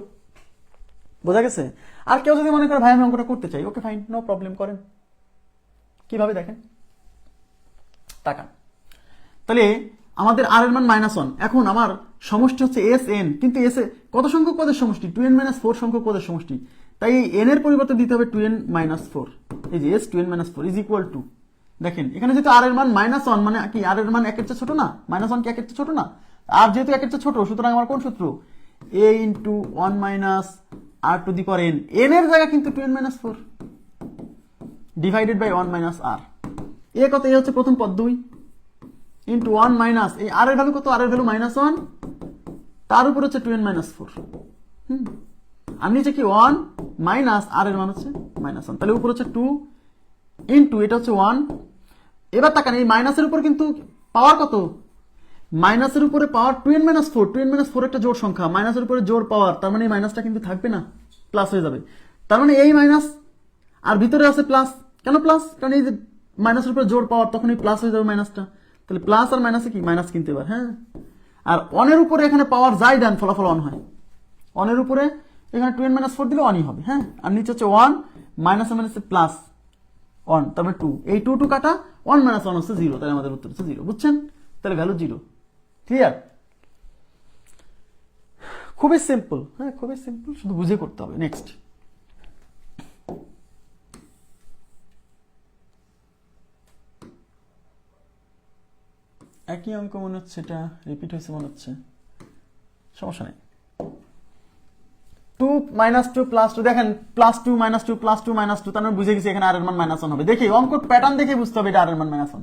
বোঝা গেছে? আর কেউ যদি মনে করে ভাই আমি অঙ্কটা করতে চাই, ওকে ফাইন, নো প্রবলেম, করেন। কিভাবে দেখেন, তাকান। তাহলে আমাদের r এর মান -1, এখন আমার সমষ্টি হচ্ছে sn, কিন্তু s এ কত সংখ্যক পদের সমষ্টি? 2n-4 সংখ্যক পদের সমষ্টি। তাই এই n এর পরিবর্তে দিতে হবে 2n-4। এই যে s 2n-4 is equal two, দেখেন এখানে যেহেতু r এর মান -1 মানে কি r এর মান 1 এর চেয়ে ছোট না, -1 কি 1 এর চেয়ে ছোট না, আর যেহেতু 1 এর চেয়ে ছোট সুতরাং আমার কোন সূত্র, a × 1 - r to the power n, n এর জায়গা কিন্তু 2n-4 ডিভাইডেড বাই 1 - r। এ কত? এ হচ্ছে প্রথম পদ 2 ইন্টু 1 মাইনাস এই আর এর ভ্যালু কত? আর এর ভ্যালু -1, তার উপর হচ্ছে 2n-4, আর নিচে কি 1 মাইনাস আর এর মান হচ্ছে -1, তাহলে উপর হচ্ছে 2 ইন্টু এটা হচ্ছে 1। এবার তাকান, এই মাইনাসের উপর কিন্তু পাওয়ার কত? মাইনাসের উপরে পাওয়ার 2n-4, 2n-4 একটা জোড় সংখ্যা, মাইনাসের উপরে জোড় পাওয়ার, তার মানে এই মাইনাসটা কিন্তু থাকবে না, প্লাস হয়ে যাবে। তার মানে এই মাইনাস আর ভিতরে আছে প্লাস। কেন প্লাস? কারণ এই যে মাইনাসের উপরে জোড় পাওয়ার, তখন এই প্লাস হয়ে যাবে মাইনাসটা। তাহলে প্লাস আর মাইনাসে কি মাইনাস কিনতে পারে, হ্যাঁ। আর অনের উপরে এখানে পাওয়ার যাই দেন ফলাফল অন হয়। অনের উপরে এখানে 2n-4 দিলে অনই হবে, হ্যাঁ। আর নিচে হচ্ছে 1 মাইনাসে মাইনাসে প্লাস 1, তার মানে 2, এই 2 কাটা 1 - 1 হচ্ছে 0, তাহলে আমাদের উত্তর হচ্ছে 0। বুঝছেন? তাহলে ভ্যালু 0। ক্লিয়ার? খুবই সিম্পল, হ্যাঁ খুবই সিম্পল, শুধু বুঝে করতে হবে। নেক্সট, একই অঙ্ক মনে হচ্ছে, এটা রিপিট হয়েছে মনে হচ্ছে, সমস্যা নেই। 2 - 2 + 2, দেখেন +2 - 2 +2 - 2, তার মানে বুঝে গেছি এখানে আর এর মান -1 হবে। দেখি অঙ্কর প্যাটার্ন দেখে বুঝতে হবে এটা আর এর মান -1।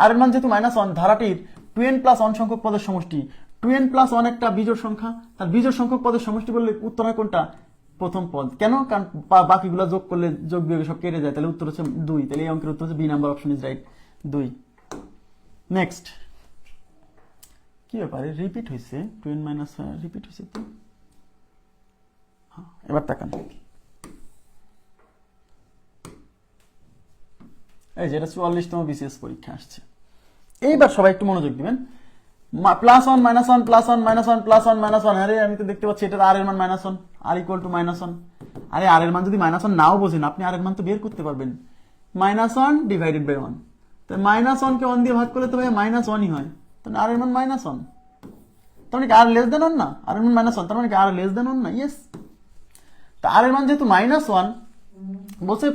আর এর মান যেহেতু -1, ধারাটির 2n+1 সংখ্যক পদের সমষ্টি, 2n+1 একটা বিজোড় সংখ্যা, তার বিজোড় সংখ্যক পদের সমষ্টি বললে উত্তর হয় কোনটা? প্রথম পদ। কেন? কারণ বাকিগুলো যোগ করলে যোগ বিয়োগে সব কেটে যায়, তাহলে উত্তর হচ্ছে 2। তাহলে এই অঙ্কের উত্তর হচ্ছে B number option is right, 2। Next, কি ব্যাপারে রিপিট হয়েছে? 2n - রিপিট হয়েছে তো, এবার তাকান, এই যেটা 44তম বিসিএস পরীক্ষা আসছে। এইবার সবাই একটু মনোযোগ দিবেন। +1 - 1 +1 +1 +1 +1, আরে আমি তো দেখতে পাচ্ছি এটা আর এর মান -1, আর ইকুয়াল টু -1। আরে আর এর মান যদি -1 নাও বোঝেন, আপনি আর এর মান তো বের করতে পারবেন, -1 ডিভাইডেড বাই 1। তো -1 কে 1 দিয়ে ভাগ করলে তো ভাই -1ই হয়, তাহলে আর এর মান -1, তার মানে কি আর লেস দেন 1 না? আর এর মান -1, তার মানে কি আর লেস দেন 1 না? ইয়েস। তা আর এর মান যেহেতু -1 বলছে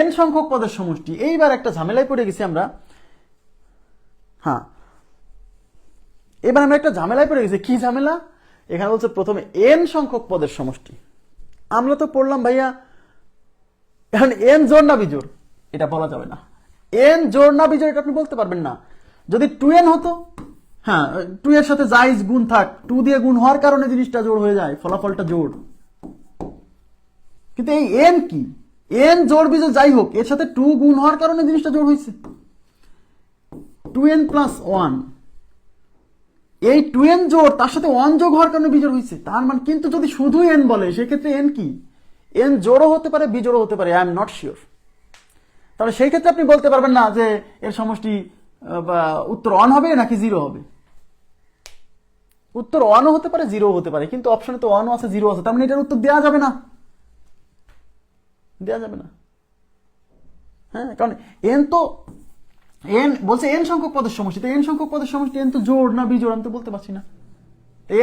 n সংখ্যক পদের সমষ্টি। এইবার একটা ঝামেলায় পড়ে গেছি আমরা, হ্যাঁ এবার আমরা একটা ঝামেলায় পড়ে গেছি। কি ঝামেলা? এখানে বলছে প্রথমে n সংখ্যক পদের সমষ্টি। আমরা তো পড়লাম ভাইয়া এখন n জোড় না বিজোড় এটা বলা যাবে না। n জোড় না বিজোড় এটা আপনি বলতে পারবেন না। যদি 2n হতো, হ্যাঁ 2 এর সাথে যাইজ গুণ থাক, 2 দিয়ে গুণ হওয়ার কারণে জিনিসটা জোড় হয়ে যায়, ফলাফলটা জোড়। কিন্তু এই n কি? n জোড় বিজোড় যাই হোক, এর সাথে 2 গুণ হওয়ার কারণে জিনিসটা জোড় হয়েছে। 2n + 1, এই 2n জোড় তার সাথে 1 যোগ হওয়ার কারণে বিজোড় হয়েছে, তার মানে। কিন্তু যদি শুধু n বলে সেক্ষেত্রে n কি? n জোড়ও হতে পারে বিজোড়ও হতে পারে, আই এম নট শিওর। তাহলে সেই ক্ষেত্রে আপনি বলতে পারবেন না যে এর সমষ্টি উত্তর 1 হবে নাকি 0 হবে। উত্তর 1ও হতে পারে 0ও হতে পারে, কিন্তু অপশনে তো 1ও আছে 0 আছে, তার মানে এটার উত্তর দেওয়া যাবে না, দেওয়া যাবে না। হ্যাঁ, কারণ n তো n বলছে n সংখ্যক পদের সমষ্টি, তো n সংখ্যক পদের সমষ্টি n তো জোড় না বিজোড় আমি তো বলতে পারছি না।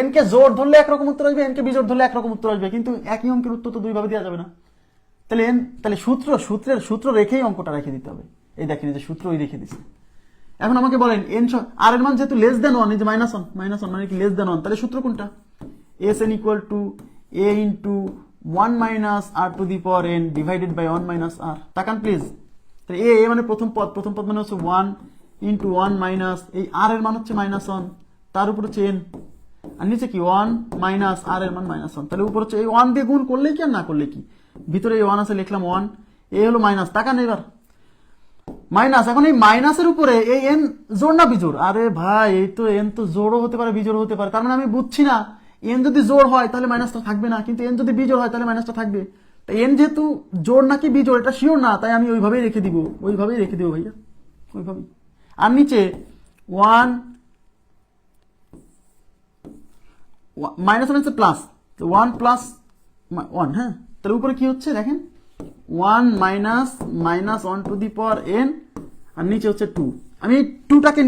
n কে জোড় ধরলে একরকম উত্তর আসবে, n কে বিজোড় ধরলে একরকম উত্তর আসবে, কিন্তু একই অঙ্কের উত্তর তো দুই ভাবে দেওয়া যাবে না। তাহলে সূত্র রেখেই অঙ্কটা রেখে দিতে হবে। এই দেখেন এই যে সূত্র ওই রেখে দিছে। এখন আমাকে বলেন এন আর এর মান যেহেতু লেস দেন 1, এই যে -1 মানে কি লেস দেন 1, তাহলে সূত্র কোনটা? Sn equal to a into 1 minus r to the power n divided by 1 minus r। তাকান প্লিজ, তাহলে a মানে প্রথম পদ মানে হচ্ছে 1 ইন্টু 1 মাইনাস এই r এর মান হচ্ছে -1, তার উপর হচ্ছে n, আর নিচে কি 1 মাইনাস r এর মান -1, তাহলে উপর হচ্ছে এই 1 দিয়ে গুণ করলেই কি আর না করলে কি, ভিতরে এই 1 আছে লিখলাম 1, এ হলো মাইনাস। তাকান এবার মাইনাস, এখন এই মাইনাসের উপরে এই এন জোড় না বিজোড়? আরে ভাই এই তো এন তো জোড়ও হতে পারে বিজোড় হতে পারে, তার মানে আমি বুঝছি না এন যদি জোড় হয় তাহলে মাইনাসটা থাকবে না, কিন্তু এন যদি বিজোড় হয় তাহলে মাইনাসটা থাকবে। তো এন যেহেতু জোড় নাকি বিজোড় এটা শিওর না, তাই আমি ওইভাবেই রেখে দিব ভাইয়া, ওইভাবেই। আর নিচে 1 মাইনাস হচ্ছে প্লাস, 1 প্লাস 1, হ্যাঁ, তাহলে উপরে কি হচ্ছে দেখেন 1 minus 1 two the power n, আর নিচে হচ্ছে 2। আমি 2টাকে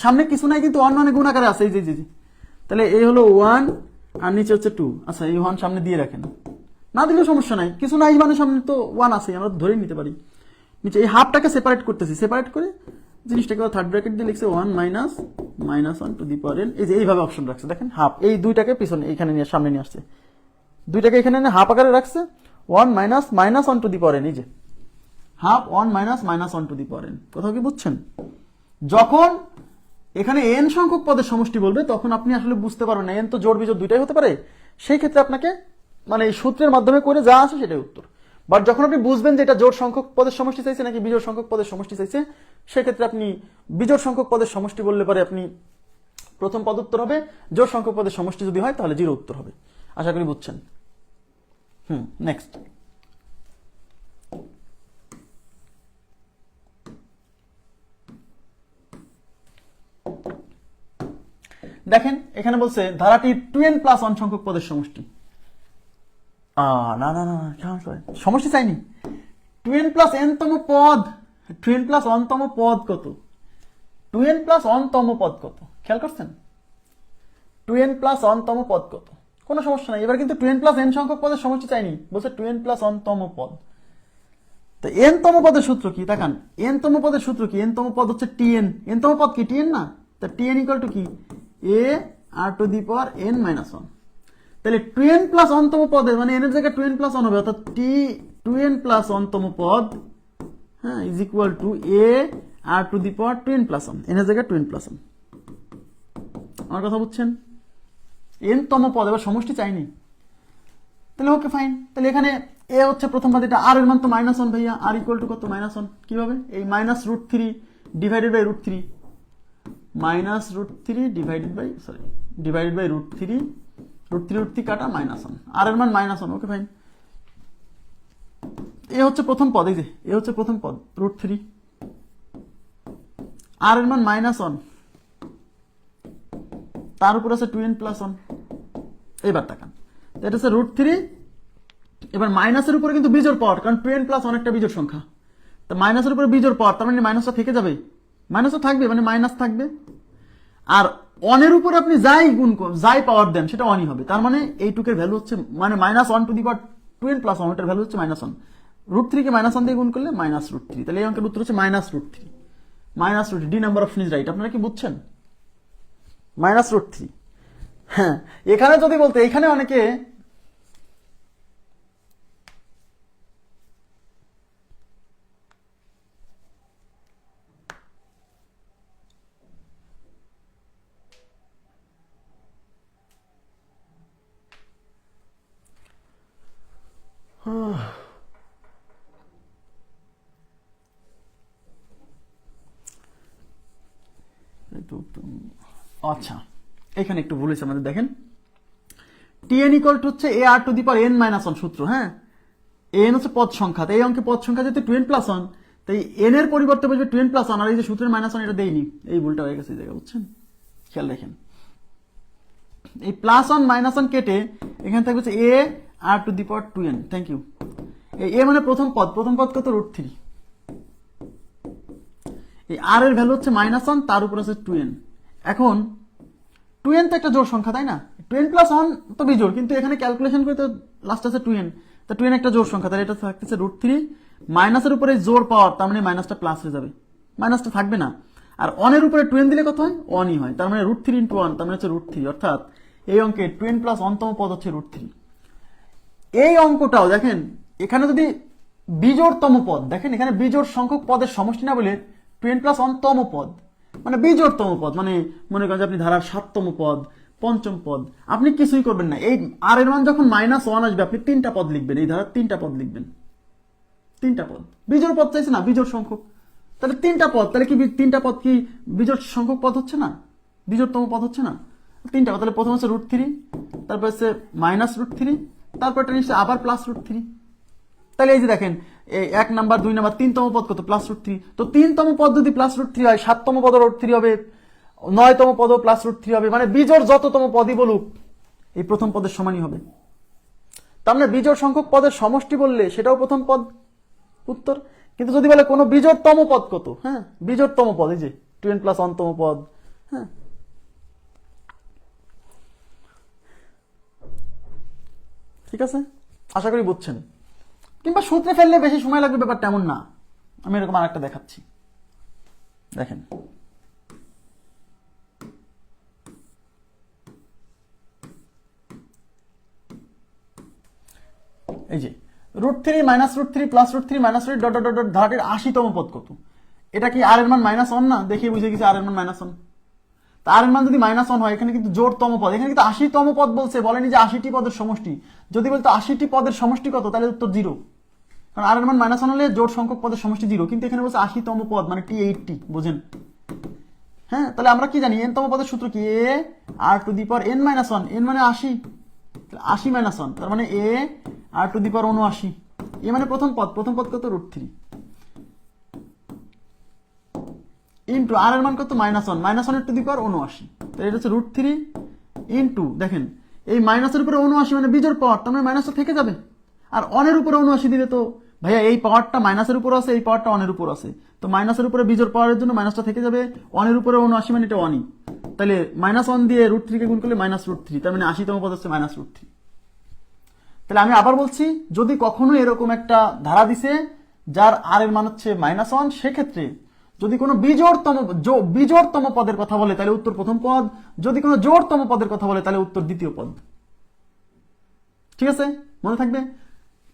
সামনে কিছু নাই কিন্তু 1 মানে গুণ আকারে আছে, এই যে তাহলে এই হলো 1 আর নিচে হচ্ছে 2। আচ্ছা এই 1 সামনে দিয়ে রাখেন, না দিলেও সমস্যা নাই, কিছু নাই মানে সামনে তো 1 আছে, আমরা ধরে নিতে পারি। নিচে এই হাফটাকে সেপারেট করতেছি, সেপারেট করে জিনিসটাকে থার্ড ব্র্যাকেট দিয়ে লিখছে 1 minus 1 two the power n, এই যে এইভাবে অপশন রাখছে দেখেন হাফ, এই দুইটাকে পিছনে এখানে নিয়ে সামনে নিয়ে আসছে, দুইটাকে এখানে এনে হাফ আকারে রাখছে 1 minus 1 two the power n, এই যে half 1 minus 1 two the power n। কোথাও কি বুঝছেন? যখন এখানে n সংখ্যক পদের সমষ্টি বলবে তখন আপনি আসলে বুঝতে পারবেন না, n তো জোড় বিজোড় দুইটাই হতে পারে, সেই ক্ষেত্রে আপনাকে মানে এই সূত্রের মাধ্যমে করে যা আছে সেটাই উত্তর। বাট যখন আপনি বুঝবেন যে এটা জোড় সংখ্যক পদের সমষ্টি চাইছে নাকি বিজোড় সংখ্যক পদের সমষ্টি চাইছে, সেক্ষেত্রে আপনি বিজোড় সংখ্যক পদের সমষ্টি বললে পরে আপনি প্রথম পদ উত্তর হবে, জোড় সংখ্যক পদের সমষ্টি যদি হয় তাহলে 0 উত্তর হবে। আশা করি বুঝছেন। নেক্সট দেখেন এখানে বলছে ধারাটি 2n প্লাস 1 সংখ্যক পদের সমষ্টি। না সমষ্টি চাইনি, 2n প্লাস n তম পদ, 2n প্লাস 1 তম পদ কত, 2n প্লাস 1 তম পদ কত খেয়াল করছেন, 2n প্লাস 1 তম পদ কত, কোনো সমস্যা নাই। এবার কিন্তু 2n প্লাস n সংখ্যক পদের সমষ্টি চাইনি, বলছে 2n প্লাস 1 তম পদ। তো n তম পদের সূত্র কি তাকান, n তম পদের সূত্র কি, n তম পদ হচ্ছে tn, n তম পদ কি tn না, তা tn ইকুয়াল টু কি a r to the power n minus 1। তাহলে 2n প্লাস 1 তম পদের মানে n এর জায়গায় 2n প্লাস 1 হবে, অর্থাৎ 2n প্লাস 1 তম পদ, হ্যাঁ, is equal to a r to the power 2n plus 1, n এর জায়গায় 2n প্লাস 1। আমার কথা বুঝছেন? n তম পদ, এবার সমষ্টি চাইনি, তাহলে ওকে ফাইন। তাহলে এখানে এ হচ্ছে প্রথম পদ, এটা আর এর মান তো -1 ভাইয়া, আর ইকুয়াল টু কত -1, কিভাবে এই -√3 ডিভাইডেড বাই √3, -√3 ডিভাইডেড বাই √3, √3 কাটা -1, আর এর মান -1, ওকে ফাইন। এ হচ্ছে প্রথম পদ, এই যে এ হচ্ছে প্রথম পদ √3, আর এর মান -1, তার উপর আছে 2n প্লাস 1। এবার তাকান, এটা হচ্ছে √3, এবার মাইনাসের উপরে কিন্তু বিজোড় পাওয়ার, কারণ 2n প্লাস 1 একটা বিজোড় সংখ্যা, তো মাইনাসের উপরে বিজোড় পাওয়ার, তার মানে মাইনাসটা থেকে যাবে, মাইনাসও থাকবে মানে মাইনাস থাকবে, আর 1 এর উপরে আপনি যাই গুণ যাই পাওয়ার দেন সেটা 1ই হবে, তার মানে এইটুকের ভ্যালু হচ্ছে মানে -1 two the power 2n plus 1, এটার ভ্যালু হচ্ছে -1, √3 কে -1 দিয়ে গুণ করলে -√3, তাহলে এই অঙ্কের উত্তর হচ্ছে -√3, D number option is right. আপনারা কি বুঝছেন? -√3। হ্যাঁ, এখানে যদি বলতে, এখানে অনেকে আচ্ছা এখানে একটু ভুল হয়েছে আমাদের, দেখেন tn ইকুয়াল টু হচ্ছে a r to the power n minus 1 সূত্র, হ্যাঁ, n হচ্ছে পদ সংখ্যা, তাই এই অঙ্কে পদ সংখ্যা যেহেতু 2n প্লাস 1, তাই n এর পরিবর্তে বসবে 2n প্লাস 1, আর এই যে সূত্রের -1 এটা দেইনি, এই ভুলটা হয়ে গেছে এই জায়গায়, বুঝছেন? খেয়াল রাখেন, এই +1 -1 কেটে এখানে থাকবে হচ্ছে a r to the power 2n। Thank you. এই a মানে প্রথম পদ কত √3, এই r এর ভ্যালু হচ্ছে -1, তার উপর আছে 2n। এখন 2n তো একটা জোড় সংখ্যা তাই না, 2n প্লাস 1 তো বিজোড়, কিন্তু এখানে ক্যালকুলেশন করে তো লাস্ট আছে 2n, তা 2n একটা জোড় সংখ্যা, তাহলে এটা থাকতেছে √3 মাইনাসের উপরে জোর পাওয়ার, তার মানে মাইনাসটা প্লাস হয়ে যাবে, মাইনাসটা থাকবে না। আর অনের উপরে 2n দিলে কত হয়? 1ই হয়, তার মানে √3 × 1, তার মানে হচ্ছে √3, অর্থাৎ এই অঙ্কে 2n + 1তম পদ হচ্ছে √3। এই অঙ্কটাও দেখেন, এখানে যদি বিজোড়তম পদ, দেখেন এখানে বিজোড় সংখ্যক পদের সমষ্টি না বলে 2n + 1তম পদ, মানে বিজোড়তম পদ, মানে মনে করেন যে আপনি ধারার 7তম পদ, 5ম পদ, আপনি কিছুই করবেন না। এই আর এর মান যখন -1 আসবে, আপনি 3টা পদ লিখবেন, এই ধারার 3টা পদ লিখবেন, 3টা পদ। বিজোড় পদ চাইছে না, বিজোড় সংখ্যক, তাহলে 3টা পদ, তাহলে কি 3টা পদ কি বিজোড় সংখ্যক পদ হচ্ছে না, বিজোড়তম পদ হচ্ছে না? 3টা পদ, তাহলে প্রথম হচ্ছে √3, তারপর হচ্ছে -√3, তারপর এটা নিশ্চয় আবার +√3। তাহলে এই যে দেখেন, এই 1 নাম্বার 2 নাম্বার 3তম পদ কত? +√3। তো 3তম পদ যদি +√3 হয়, 7তম পদ √3 হবে, 9তম পদ +√3 হবে, মানে বিজোড় যততম পদই বলুক এই প্রথম পদের সমানই হবে। তার মানে বিজোড় সংখ্যক পদের সমষ্টি বললে সেটাও প্রথম পদ উত্তর। কিন্তু যদি বলে কোনো বিজোড়তম পদ কত, হ্যাঁ বিজোড়তম পদ, এই যে 2n + 1তম পদ, হ্যাঁ ঠিক আছে, আশা করি বুঝছেন। কিংবা সূত্রে ফেললে বেশি সময় লাগবে, ব্যাপারটা এমন না। আমি এরকম আরেকটা দেখাচ্ছি, দেখেন এই যে √3 -√3 +√3 -√3 ডট ডট ডট ডট ধারাটির 80তম পদ কত? এটা কি আর এর মান -1 না? দেখে বুঝে গেছি আর এর মান -1। তা আর এর মান যদি -1 হয়, এখানে কিন্তু জোড়তম পদ, এখানে কিন্তু 80তম পদ বলছে, বলেনি যে 80টি পদের সমষ্টি। যদি বলতো 80টি পদের সমষ্টি কত, তাহলে উত্তর 0, কারণ আর এর মান -1 হলে জোড় সংখ্যক পদের সমষ্টি 0। কিন্তু এখানে বলছে 80তম পদ, মানে T80, বোঝেন? হ্যাঁ, তাহলে আমরা কি জানি, n তম পদের সূত্র কি? a r⁻n - 1, n মানে 80, 80 - 1, তার মানে a r⁻79। এ মানে প্রথম পদ, প্রথম পদ কত? √3 ইন্টু আর এর মান কত? -1, -1/79। তো এটা হচ্ছে √3 ইন্টু, দেখেন এই মাইনাসের উপরে 79 মানে বিজোড় পাওয়ার, তার মানে মাইনাসটা থেকে যাবে। আর অনের উপরে 79 দিলে তো ভাইয়া এই পাওয়ারটা মাইনাসের উপর আছে, এই পাওয়ারটা অনের উপর আছে, তো মাইনাসের উপরে বিজোড় পাওয়ারের জন্য মাইনাসটা থেকে যাবে, অনের উপরে 79 মানে এটা 1ই, তাহলে -1 দিয়ে √3 কে গুণ করলে -√3, তার মানে 80তম পদ হচ্ছে -√3। তাহলে আমি আবার বলছি, যদি কখনো এরকম একটা ধারা দিছে যার আর এর মান হচ্ছে -1, সেক্ষেত্রে যদি কোনো বিজোড়তম পদের কথা বলে তাহলে উত্তর প্রথম পদ, যদি কোনো জোড়তম পদের কথা বলে তাহলে উত্তর দ্বিতীয় পদ। ঠিক আছে, মনে থাকবে।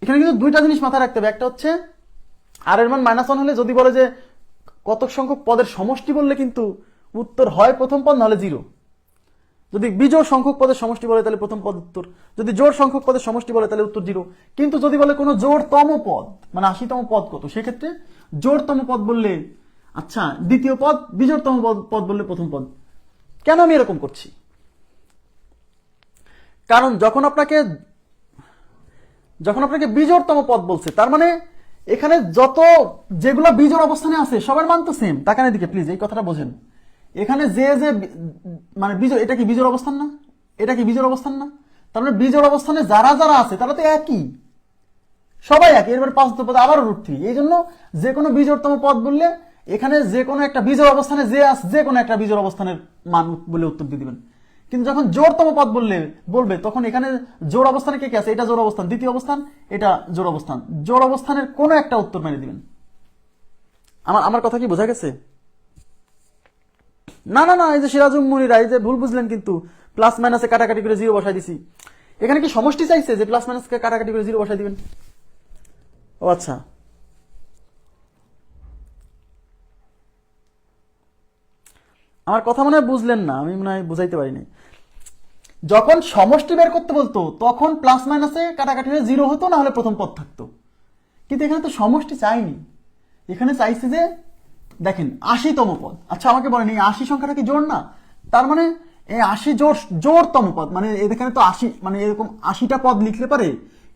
এখানে কিন্তু দুইটা জিনিস মাথায় রাখতে হবে, একটা হচ্ছে আর এর মান -1 হলে যদি বলে যে কতক সংখ্যক পদের সমষ্টি বললে কিন্তু উত্তর হয় প্রথম পদ, নাহলে 0। যদি বিজোড় সংখ্যক পদের সমষ্টি বলে তাহলে প্রথম পদ উত্তর, যদি জোড় সংখ্যক পদের সমষ্টি বলে তাহলে উত্তর 0। কিন্তু যদি বলে কোনো জোড়তম পদ, মানে 80তম পদ কত, সেক্ষেত্রে জোড়তম পদ বললে আচ্ছা দ্বিতীয় পদ, বিজোড়তম পদ বললে প্রথম পদ। কেন আমি এরকম করছি? কারণ যখন আপনাকে বিজোড়তম পদ বলছে, তার মানে এখানে যেগুলো বিজোড় অবস্থানে আছে সবার মান তো সেম। তাকান এদিকে প্লিজ, এই কথাটা বোঝেন। এখানে যে মানে বিজোড়, এটা কি বিজোড় অবস্থান না? এটা কি বিজোড় অবস্থান না? তার মানে বিজোড় অবস্থানে যারা যারা আছে তারা তো একই, সবাই একই। এরপর 5ম পদ আবারও √3। এই জন্য যে কোনো বিজোড়তম পদ বললে এখানে যে কোনো একটা বিজোড় অবস্থানে যে কোনো একটা বিজোড় অবস্থানের মান বলে উত্তর দিয়ে দিবেন। কিন্তু যখন জোড়তম পদ বলবে তখন এখানে জোড় অবস্থানে কে কে আছে? এটা জোড় অবস্থান, দ্বিতীয় অবস্থান, এটা জোড় অবস্থান, জোড় অবস্থানের কোনো একটা উত্তর মেনে দিবেন। আমার কথা কি বোঝা গেছে? না না না, এই যে সিরাজুম মুনিরা, এই যে ভুল বুঝলেন, কিন্তু প্লাস মাইনাসে কাটাকাটি করে 0 বসাই দিছি। এখানে কি সমষ্টি চাইছে যে প্লাস মাইনাসকে কাটাকাটি করে 0 বসাই দিবেন? ও আচ্ছা, আমার কথা মনে হয় বুঝলেন না, আমি মনে হয় বুঝাইতে পারিনি। যখন সমষ্টি বের করতে বলতো তখন প্লাস মাইনাসে কাটাকাটি হয়ে 0 হতো, না হলে প্রথম পদ থাকতো। কিন্তু এখানে তো সমষ্টি চাইনি, এখানে চাইছে যে দেখেন 80তম পদ। আচ্ছা আমাকে বলেন, এই 80 সংখ্যাটা কি জোড় না? তার মানে এই 80 জোড়তম পদ, মানে এখানে তো 80, মানে এরকম 80টা পদ লিখলে পারে,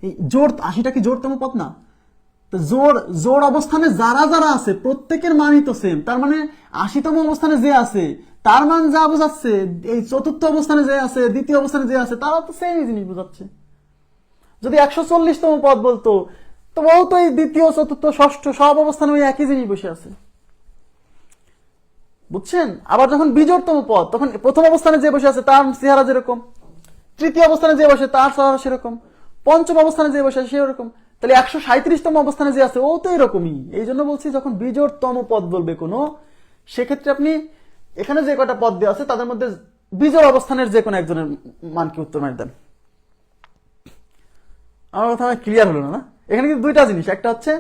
এই 80টা কি জোড়তম পদ না? তো জোড় অবস্থানে যারা যারা আছে প্রত্যেকের মানই তো সেম। তার মানে 80তম অবস্থানে যে আছে তার মান যা বোঝাচ্ছে, এই চতুর্থ অবস্থানে যে আছে, দ্বিতীয় অবস্থানে যে আছে, তারা তো সেম জিনিস বোঝাচ্ছে। যদি 140তম পদ বলতো তো বলতো এই দ্বিতীয়, চতুর্থ, ষষ্ঠ সব অবস্থানে ওই একই জিনিস বসে আছে, বুঝছেন? আবার যখন বিজোড়তম পদ, তখন প্রথম অবস্থানে যে বসে আছে তার চেহারা যেরকম, তৃতীয় অবস্থানে যে বসে তার চেহারা সেরকম, পঞ্চম অবস্থানে যে বসে আছে সেরকম, তাহলে 137তম অবস্থানে যে আছে ও তো এরকমই। এই জন্য বলছি যখন বিজোড়তম পদ বলবে কোনো, সেক্ষেত্রে আপনি এখানে যে কটা পদ দেওয়া আছে তাদের মধ্যে বিজোড় অবস্থানের যে কোনো একজনের মানকে উত্তর মারি দেন। আমার কথা ক্লিয়ার হলো না? এখানে কিন্তু দুইটা জিনিস, একটা হচ্ছে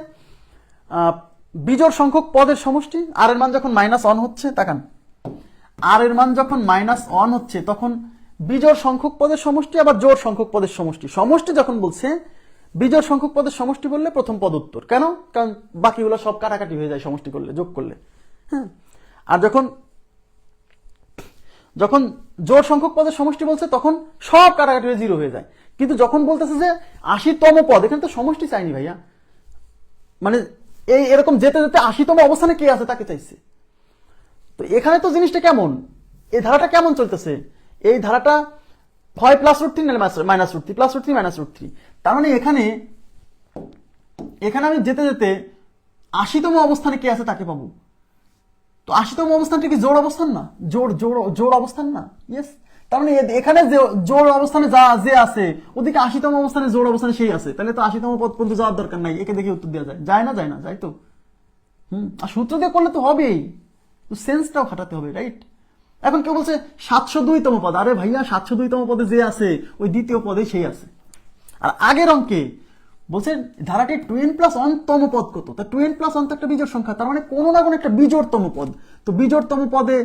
বিজোড় সংখ্যক পদের সমষ্টি, আর এর মান যখন -1 হচ্ছে, তাকান, আর এর মান যখন -1 হচ্ছে তখন বিজোড় সংখ্যক পদের সমষ্টি আবার জোড় সংখ্যক পদের সমষ্টি। সমষ্টি যখন বলছে, বিজোড় সংখ্যক পদের সমষ্টি বললে প্রথম পদ উত্তর। কেন? কারণ বাকিগুলো সব কাটাকাটি হয়ে যায় সমষ্টি করলে, যোগ করলে। হ্যাঁ, আর যখন যখন জোড় সংখ্যক পদের সমষ্টি বলছে তখন সব কাটাকাটি হয়ে 0 হয়ে যায়। কিন্তু যখন বলতেছে যে 80তম পদ, এখানে তো সমষ্টি চাইনি ভাইয়া, মানে এই এরকম যেতে যেতে 80তম অবস্থানে কে আছে তাকে চাইছে। তো এখানে তো জিনিসটা কেমন, এই ধারাটা কেমন চলতেছে, এই ধারাটা হয় +√3 নাহলে -√3, +√3 -√3। তার মানে এখানে আমি যেতে যেতে 80তম অবস্থানে কে আছে তাকে পাবো। তো 80তম অবস্থানটা কি জোড় অবস্থান না? জোড় অবস্থান না? ইয়েস। তার মানে এখানে যে জোড় অবস্থানে যে আছে ওদিকে 80তম অবস্থানে জোড় অবস্থানে সেই আছে, তাহলে তো 80তম পদ পর্যন্ত যাওয়ার দরকার নাই, একে দেখে উত্তর দেওয়া যায়। যায় না? যাই তো। আর সূত্র দিয়ে করলে তো হবেই, তো সেন্সটাও খাটাতে হবে, রাইট? এখন কেউ বলছে 702তম পদ, আরে ভাইয়া 702তম পদে যে আছে ওই দ্বিতীয় পদে সেই আছে। আর আগের অঙ্কে বলছে ধারাটি 2n+1তম পদ কত, তা 2n+1 তো একটা বিজোড় সংখ্যা, তার মানে কোনো না কোনো একটা বিজোড়তম পদ। তো বিজোড়তম পদে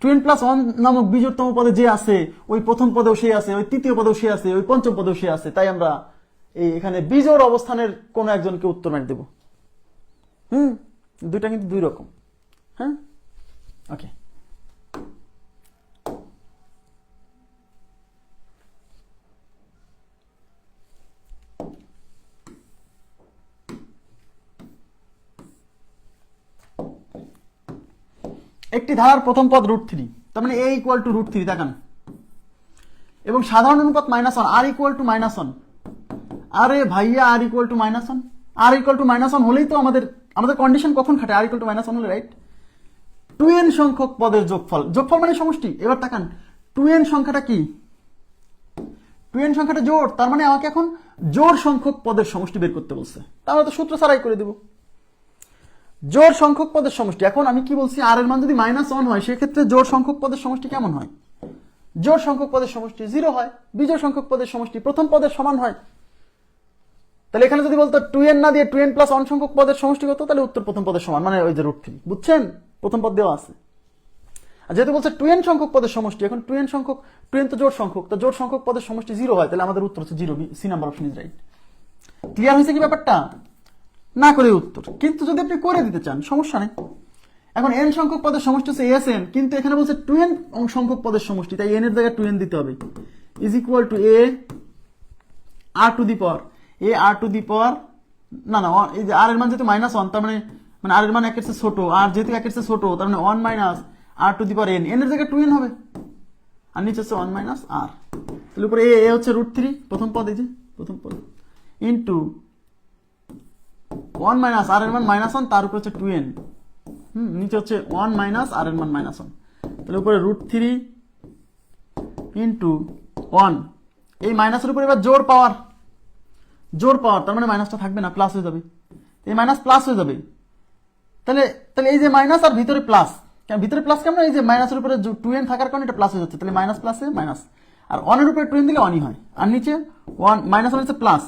2n+1 নামক বিজোড়তম পদে যে আছে ওই প্রথম পদেও সে আছে, ওই তৃতীয় পদেও সে আছে, ওই পঞ্চম পদেও সে আছে। তাই আমরা এখানে বিজোড় অবস্থানের কোন একজনকে উত্তর মারি দেব। দুইটা কিন্তু দুই রকম। হ্যাঁ, ওকে। একটি ধারার প্রথম পদ √3, তার মানে a = √3, দেখান, এবং সাধারণ অনুপাত -1, r = -1। আরে ভাইয়া r = -1, r = -1 হলেই তো আমাদের কন্ডিশন কখন খাটে, r = -1 হলে, রাইট? 2n সংখ্যক পদের যোগফল মানে সমষ্টি। এবার তাকান 2n সংখ্যাটা কি, 2n সংখ্যাটা জোড়, তার মানে আমাকে এখন জোড় সংখ্যক পদের সমষ্টি বের করতে বলছে। তাহলে তো সূত্র ছাড়াই করে দেব, জোড় সংখ্যক পদের সমষ্টি। এখন আমি কি বলছি, আর এর মান যদি -1 হয় সেক্ষেত্রে জোড় সংখ্যক পদের সমষ্টি কেমন হয়? জোড় সংখ্যক পদের সমষ্টি 0 হয়। বিজোড় সংখ্যক পদের সমষ্টি প্রথম পদের সমান হয়। তাহলে এখানে যদি বলতো 2n না দিয়ে 2n+1 সংখ্যক পদের সমষ্টি কত, তাহলে উত্তর প্রথম পদের সমান, মানে ওই যে √3। বুঝছেন? প্রথম পদ দেওয়া আছে। আর যেহেতু বলছে 2n সংখ্যক পদের সমষ্টি, এখন 2n তো জোড় সংখ্যক, তো জোড় সংখ্যক পদের সমষ্টি 0 হয়, তাহলে আমাদের উত্তর হচ্ছে 0, C number option is right. Clear হয়েছে কি ব্যাপারটা? না করে উত্তর, কিন্তু যদি আপনি করে দিতে চান সমস্যা নেই। এখন n সংখ্যক পদের সমষ্টি হচ্ছে asn, কিন্তু এখানে বলছে 2n সংখ্যক পদের সমষ্টি, তাই n এর জায়গায় 2n দিতে হবে, is equal to a r to the power না এই যে r এর মান যেহেতু -1, তার মানে r এর মান 1 এর চেয়ে ছোট, আর যেহেতু 1 এর চেয়ে ছোট তার মানে 1 - r to the power n, n এর জায়গায় 2n হবে, আর নিচে হচ্ছে 1 - r। তাহলে উপরে a হচ্ছে √3 প্রথম পদ, এই যে প্রথম পদ, ইনটু 1 - r এর মান -1, তার উপরে হচ্ছে 2n, নিচে হচ্ছে 1 - r এর মান -1, তাহলে উপরে √3 ইনটু 1, এই মাইনাসের উপরে এবার জোড় পাওয়ার, তার মানে মাইনাসটা থাকবে না, প্লাস হয়ে যাবে, এই মাইনাস প্লাস হয়ে যাবে। তাহলে এই যে মাইনাস আর ভিতরে প্লাস, ভিতরে প্লাস কেমন, এই যে মাইনাসের উপরে 2n থাকার কারণে এটা প্লাস হয়ে যাচ্ছে, তাহলে মাইনাস প্লাসে মাইনাস, আর 1 এর উপরে 2n দিলে 1ই হয়, আর নিচে 1 -1 হচ্ছে প্লাস,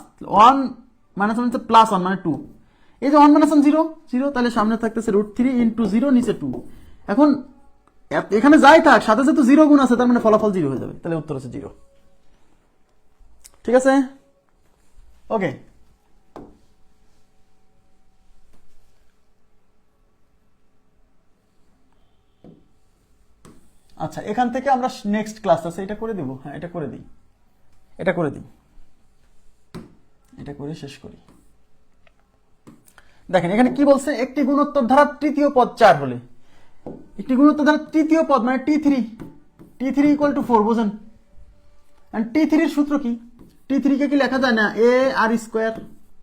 1 - 1 হচ্ছে +1 মানে 2, এই যে 1 - 1 0, তাহলে সামনে থাকতেছে √3 ইনটু 0, নিচে 2। এখন এখানে যাই থাক, সাথে যেহেতু 0 গুণ আছে, তার মানে ফলাফল 0 হয়ে যাবে, তাহলে উত্তর হচ্ছে 0। ঠিক আছে, ওকে। আচ্ছা, এখান থেকে আমরা নেক্সট ক্লাস আছে এটা করে দিব। হ্যাঁ, এটা করে দিই, এটা করে শেষ করি। দেখেন এখানে কি বলছে, একটি গুণোত্তর ধারার তৃতীয় পদ 4 হলে, একটি গুণোত্তর ধারার তৃতীয় পদ মানে t3 = 4, বোঝেন? এন্ড t3 এর সূত্র কি, t3 কে কি লেখা যায় না a r²?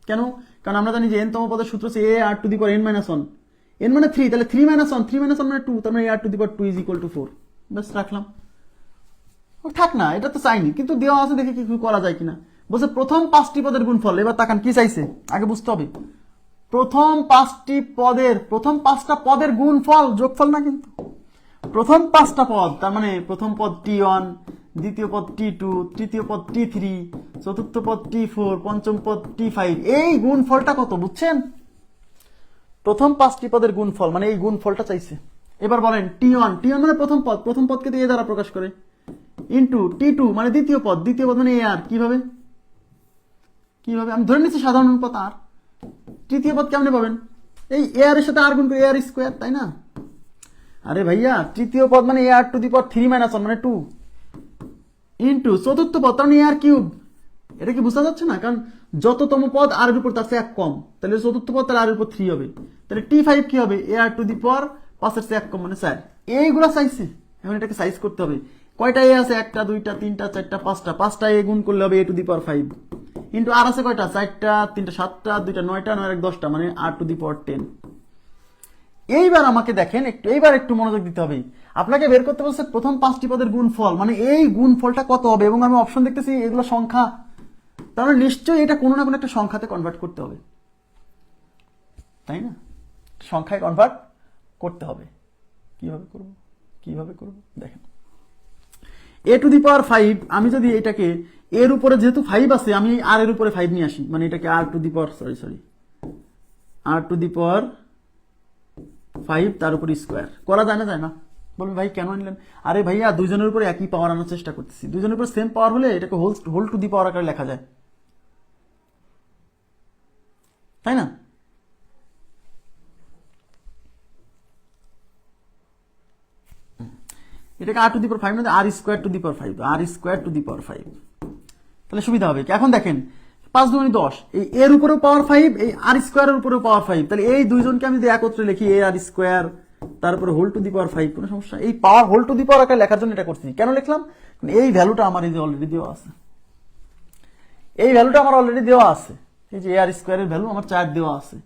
কেন? কারণ আমরা জানি যে n তম পদের সূত্র হচ্ছে a r to the power n - 1, n মানে 3, তাহলে 3 - 1 মানে 2, তার মানে a r টু দি পাওয়ার 2 = 4। বাস রাখলাম, থাক না, এটা তো চাইনি, কিন্তু দেওয়া আছে, দেখে কি করা যায় কিনা। বলছে প্রথম 5টি পদের গুণফল। এবার তাকান কি চাইছে, আগে বুঝতে হবে। প্রথম 5টা পদের গুণফল, যোগফল না কিন্তু। প্রথম 5টা পদ, তার মানে প্রথম পদ T1, দ্বিতীয় পদ T2, তৃতীয় পদ T3, চতুর্থ পদ T4, পঞ্চম পদ T5, এই গুণফলটা কত বুঝছেন? প্রথম 5টি পদের গুণফল মানে এই গুণফলটা চাইছে। এবার বলেন T1 মানে প্রথম পদকে তো এ দ্বারা প্রকাশ করে, ইন্টু T2 মানে দ্বিতীয় পদ মানে এ আর। কিভাবে আমি ধরে নিচ্ছি সাধারণ পদ আর। তৃতীয় পদ কেমনে পাবেন, এই এ আর এর সাথে আর গুণ করে, এ আর স্কোয়ার, তাই না? আরে ভাইয়া তৃতীয় পদ মানে এ আর টু দি পাওয়ার 3 - 1 মানে 2, ইন্টু চতুর্থ পদ তার মানে এ আর কিউব। এটা কি বোঝা যাচ্ছে না? কারণ যততম পদ আর এর উপর তার চেয়ে 1 কম, তাহলে চতুর্থ পদ তাহলে আর এর উপর 3 হবে, তাহলে T5 কি হবে, এ আর টু দি পাওয়ার 5 এর চেয়ে 1 কম মানে 4। এইগুলা চাইছে। এখন এটাকে সাইজ করতে হবে। কয়টা এ আছে, 1টা 2টা 3টা 4টা 5টা এ গুণ করলে হবে এ টু দি পাওয়ার 5, ইন্টু আর আছে কয়টা, 4টা 3টা 7টা 2টা 9টা 9 আর 1 10টা মানে আর টু দি পাওয়ার 10। এইবার আমাকে দেখেন এইবার একটু মনোযোগ দিতে হবে। আপনাকে বের করতে বলছে প্রথম 5টি পদের গুণফল, মানে এই গুণফলটা কত হবে, এবং আমি অপশন দেখতেছি এগুলো সংখ্যা, তার মানে নিশ্চয়ই এটা কোনো না কোনো একটা সংখ্যাতে কনভার্ট করতে হবে, তাই না? সংখ্যায় কনভার্ট করতে হবে। কিভাবে করব দেখেন, এ টু দি পাওয়ার 5, আমি যদি এটাকে এর উপরে যেহেতু 5 আছে, আমি আর এর উপরে 5 নিয়ে আসি, মানে এটাকে আর to the power R to the power 5 তার উপর স্কোয়ার করা যায় না? বলবেন ভাই কেন নিলেন? আরে ভাইয়া দুইজনের উপরে একই পাওয়ার আনার চেষ্টা করতেছি। দুইজনের উপর সেম পাওয়ার হলে এটাকে হোল টু দি পাওয়ার আকারে লেখা যায়, তাই না? এটাকে আর টু দি পাওয়ার 5 না, r square to the power 5, r square to the power 5, তাহলে সুবিধা হবে। এখন দেখেন 5 × 10, এই এর উপরেও পাওয়ার 5, এই আর স্কোয়ারের উপরেও পাওয়ার 5, তাহলে এই দুইজনকে আমি যদি একত্রে লিখি এ আর স্কোয়ার তারপরে হোল টু দি পাওয়ার 5, কোনো সমস্যা? এই পাওয়ার হোল টু দি পাওয়ার আকারে লেখার জন্য এটা করছি। কেন লিখলাম? এই ভ্যালুটা আমার এই যে অলরেডি দেওয়া আছে, এই যে এ আর স্কোয়ারের ভ্যালু আমার 4 দেওয়া আছে,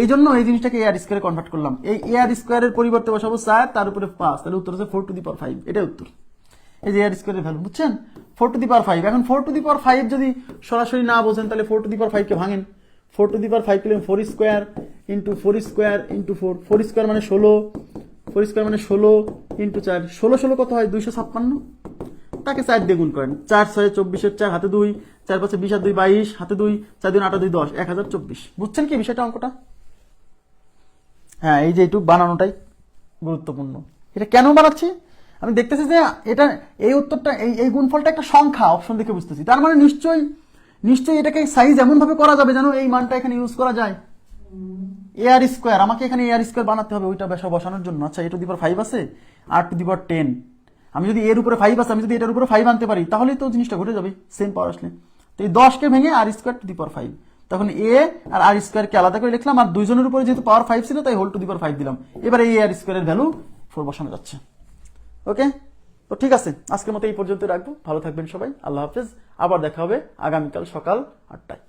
এই জন্য এই জিনিসটাকে এ আর স্কোয়ারে কনভার্ট করলাম। এই এ আর স্কোয়ারের পরিবর্তে বসাবো 4, তার উপরে 5, তাহলে উত্তর হচ্ছে 4 টু দি পাওয়ার 5, এটাই উত্তর। এই যে এ আর স্কোয়ারের ভ্যালু, বুঝছেন? 4 টু দি পাওয়ার 5। এখন 4 টু দি পাওয়ার 5 যদি সরাসরি না বোঝেন, তাহলে 4 two the power 5 K ভাঙেন। 4 two the power 5 পেলেন 4 square into 4 square into 4, 4 square মানে 16, 4 স্কোয়ার মানে 16 ইন্টু 4, 16 কত হয়, 256, তাকে 4 দিয়ে গুণ করেন। 4 6 24, 4 হাতে 2, 4 5 20 আর 2 22, হাতে 2, 4 2 8 2 10, 1024। বুঝছেন কি বিষয়টা, অঙ্কটা? হ্যাঁ, এই যে এইটুক বানানোটাই গুরুত্বপূর্ণ। এটা কেন বানাচ্ছি, আমি দেখতেছি যে এটা এই উত্তরটা এই গুণফলটা একটা সংখ্যা, অপশন দেখে বুঝতেছি। তার মানে নিশ্চয়ই এটাকে সাইজ এমন ভাবে করা যাবে যেন এই মানটা এখানে ইউজ করা যায়। এ আর স্কোয়ার, আমাকে এখানে এ আর স্কোয়ার বানাতে হবে ওইটা বসানোর জন্য। আচ্ছা, এ টু দি পাওয়ার 5 আছে, আর টু দি পাওয়ার 10, আমি যদি এর উপরে 5 আছে, আমি যদি এটার উপরে 5 আনতে পারি, তাহলেই তো জিনিসটা ঘটে যাবে সেম পাওয়ার আসলে। তো এই 10কে ভেঙে আর স্কোয়ার টু দি পাওয়ার 5, তখন এ আর স্কোয়ারকে আলাদা করে লিখলাম, আর দুইজনের উপরে যেহেতু পাওয়ার 5 ছিল তাই হোল টু দি পাওয়ার 5 দিলাম। এবারে এ আর স্কোয়ারের ভ্যালু 4 বসানো যাচ্ছে। ওকে, তো ঠিক আছে, আজকের মতো এই পর্যন্ত রাখবো। ভালো থাকবেন সবাই, আল্লাহ হাফেজ। আবার দেখা হবে আগামীকাল সকাল 8টায়।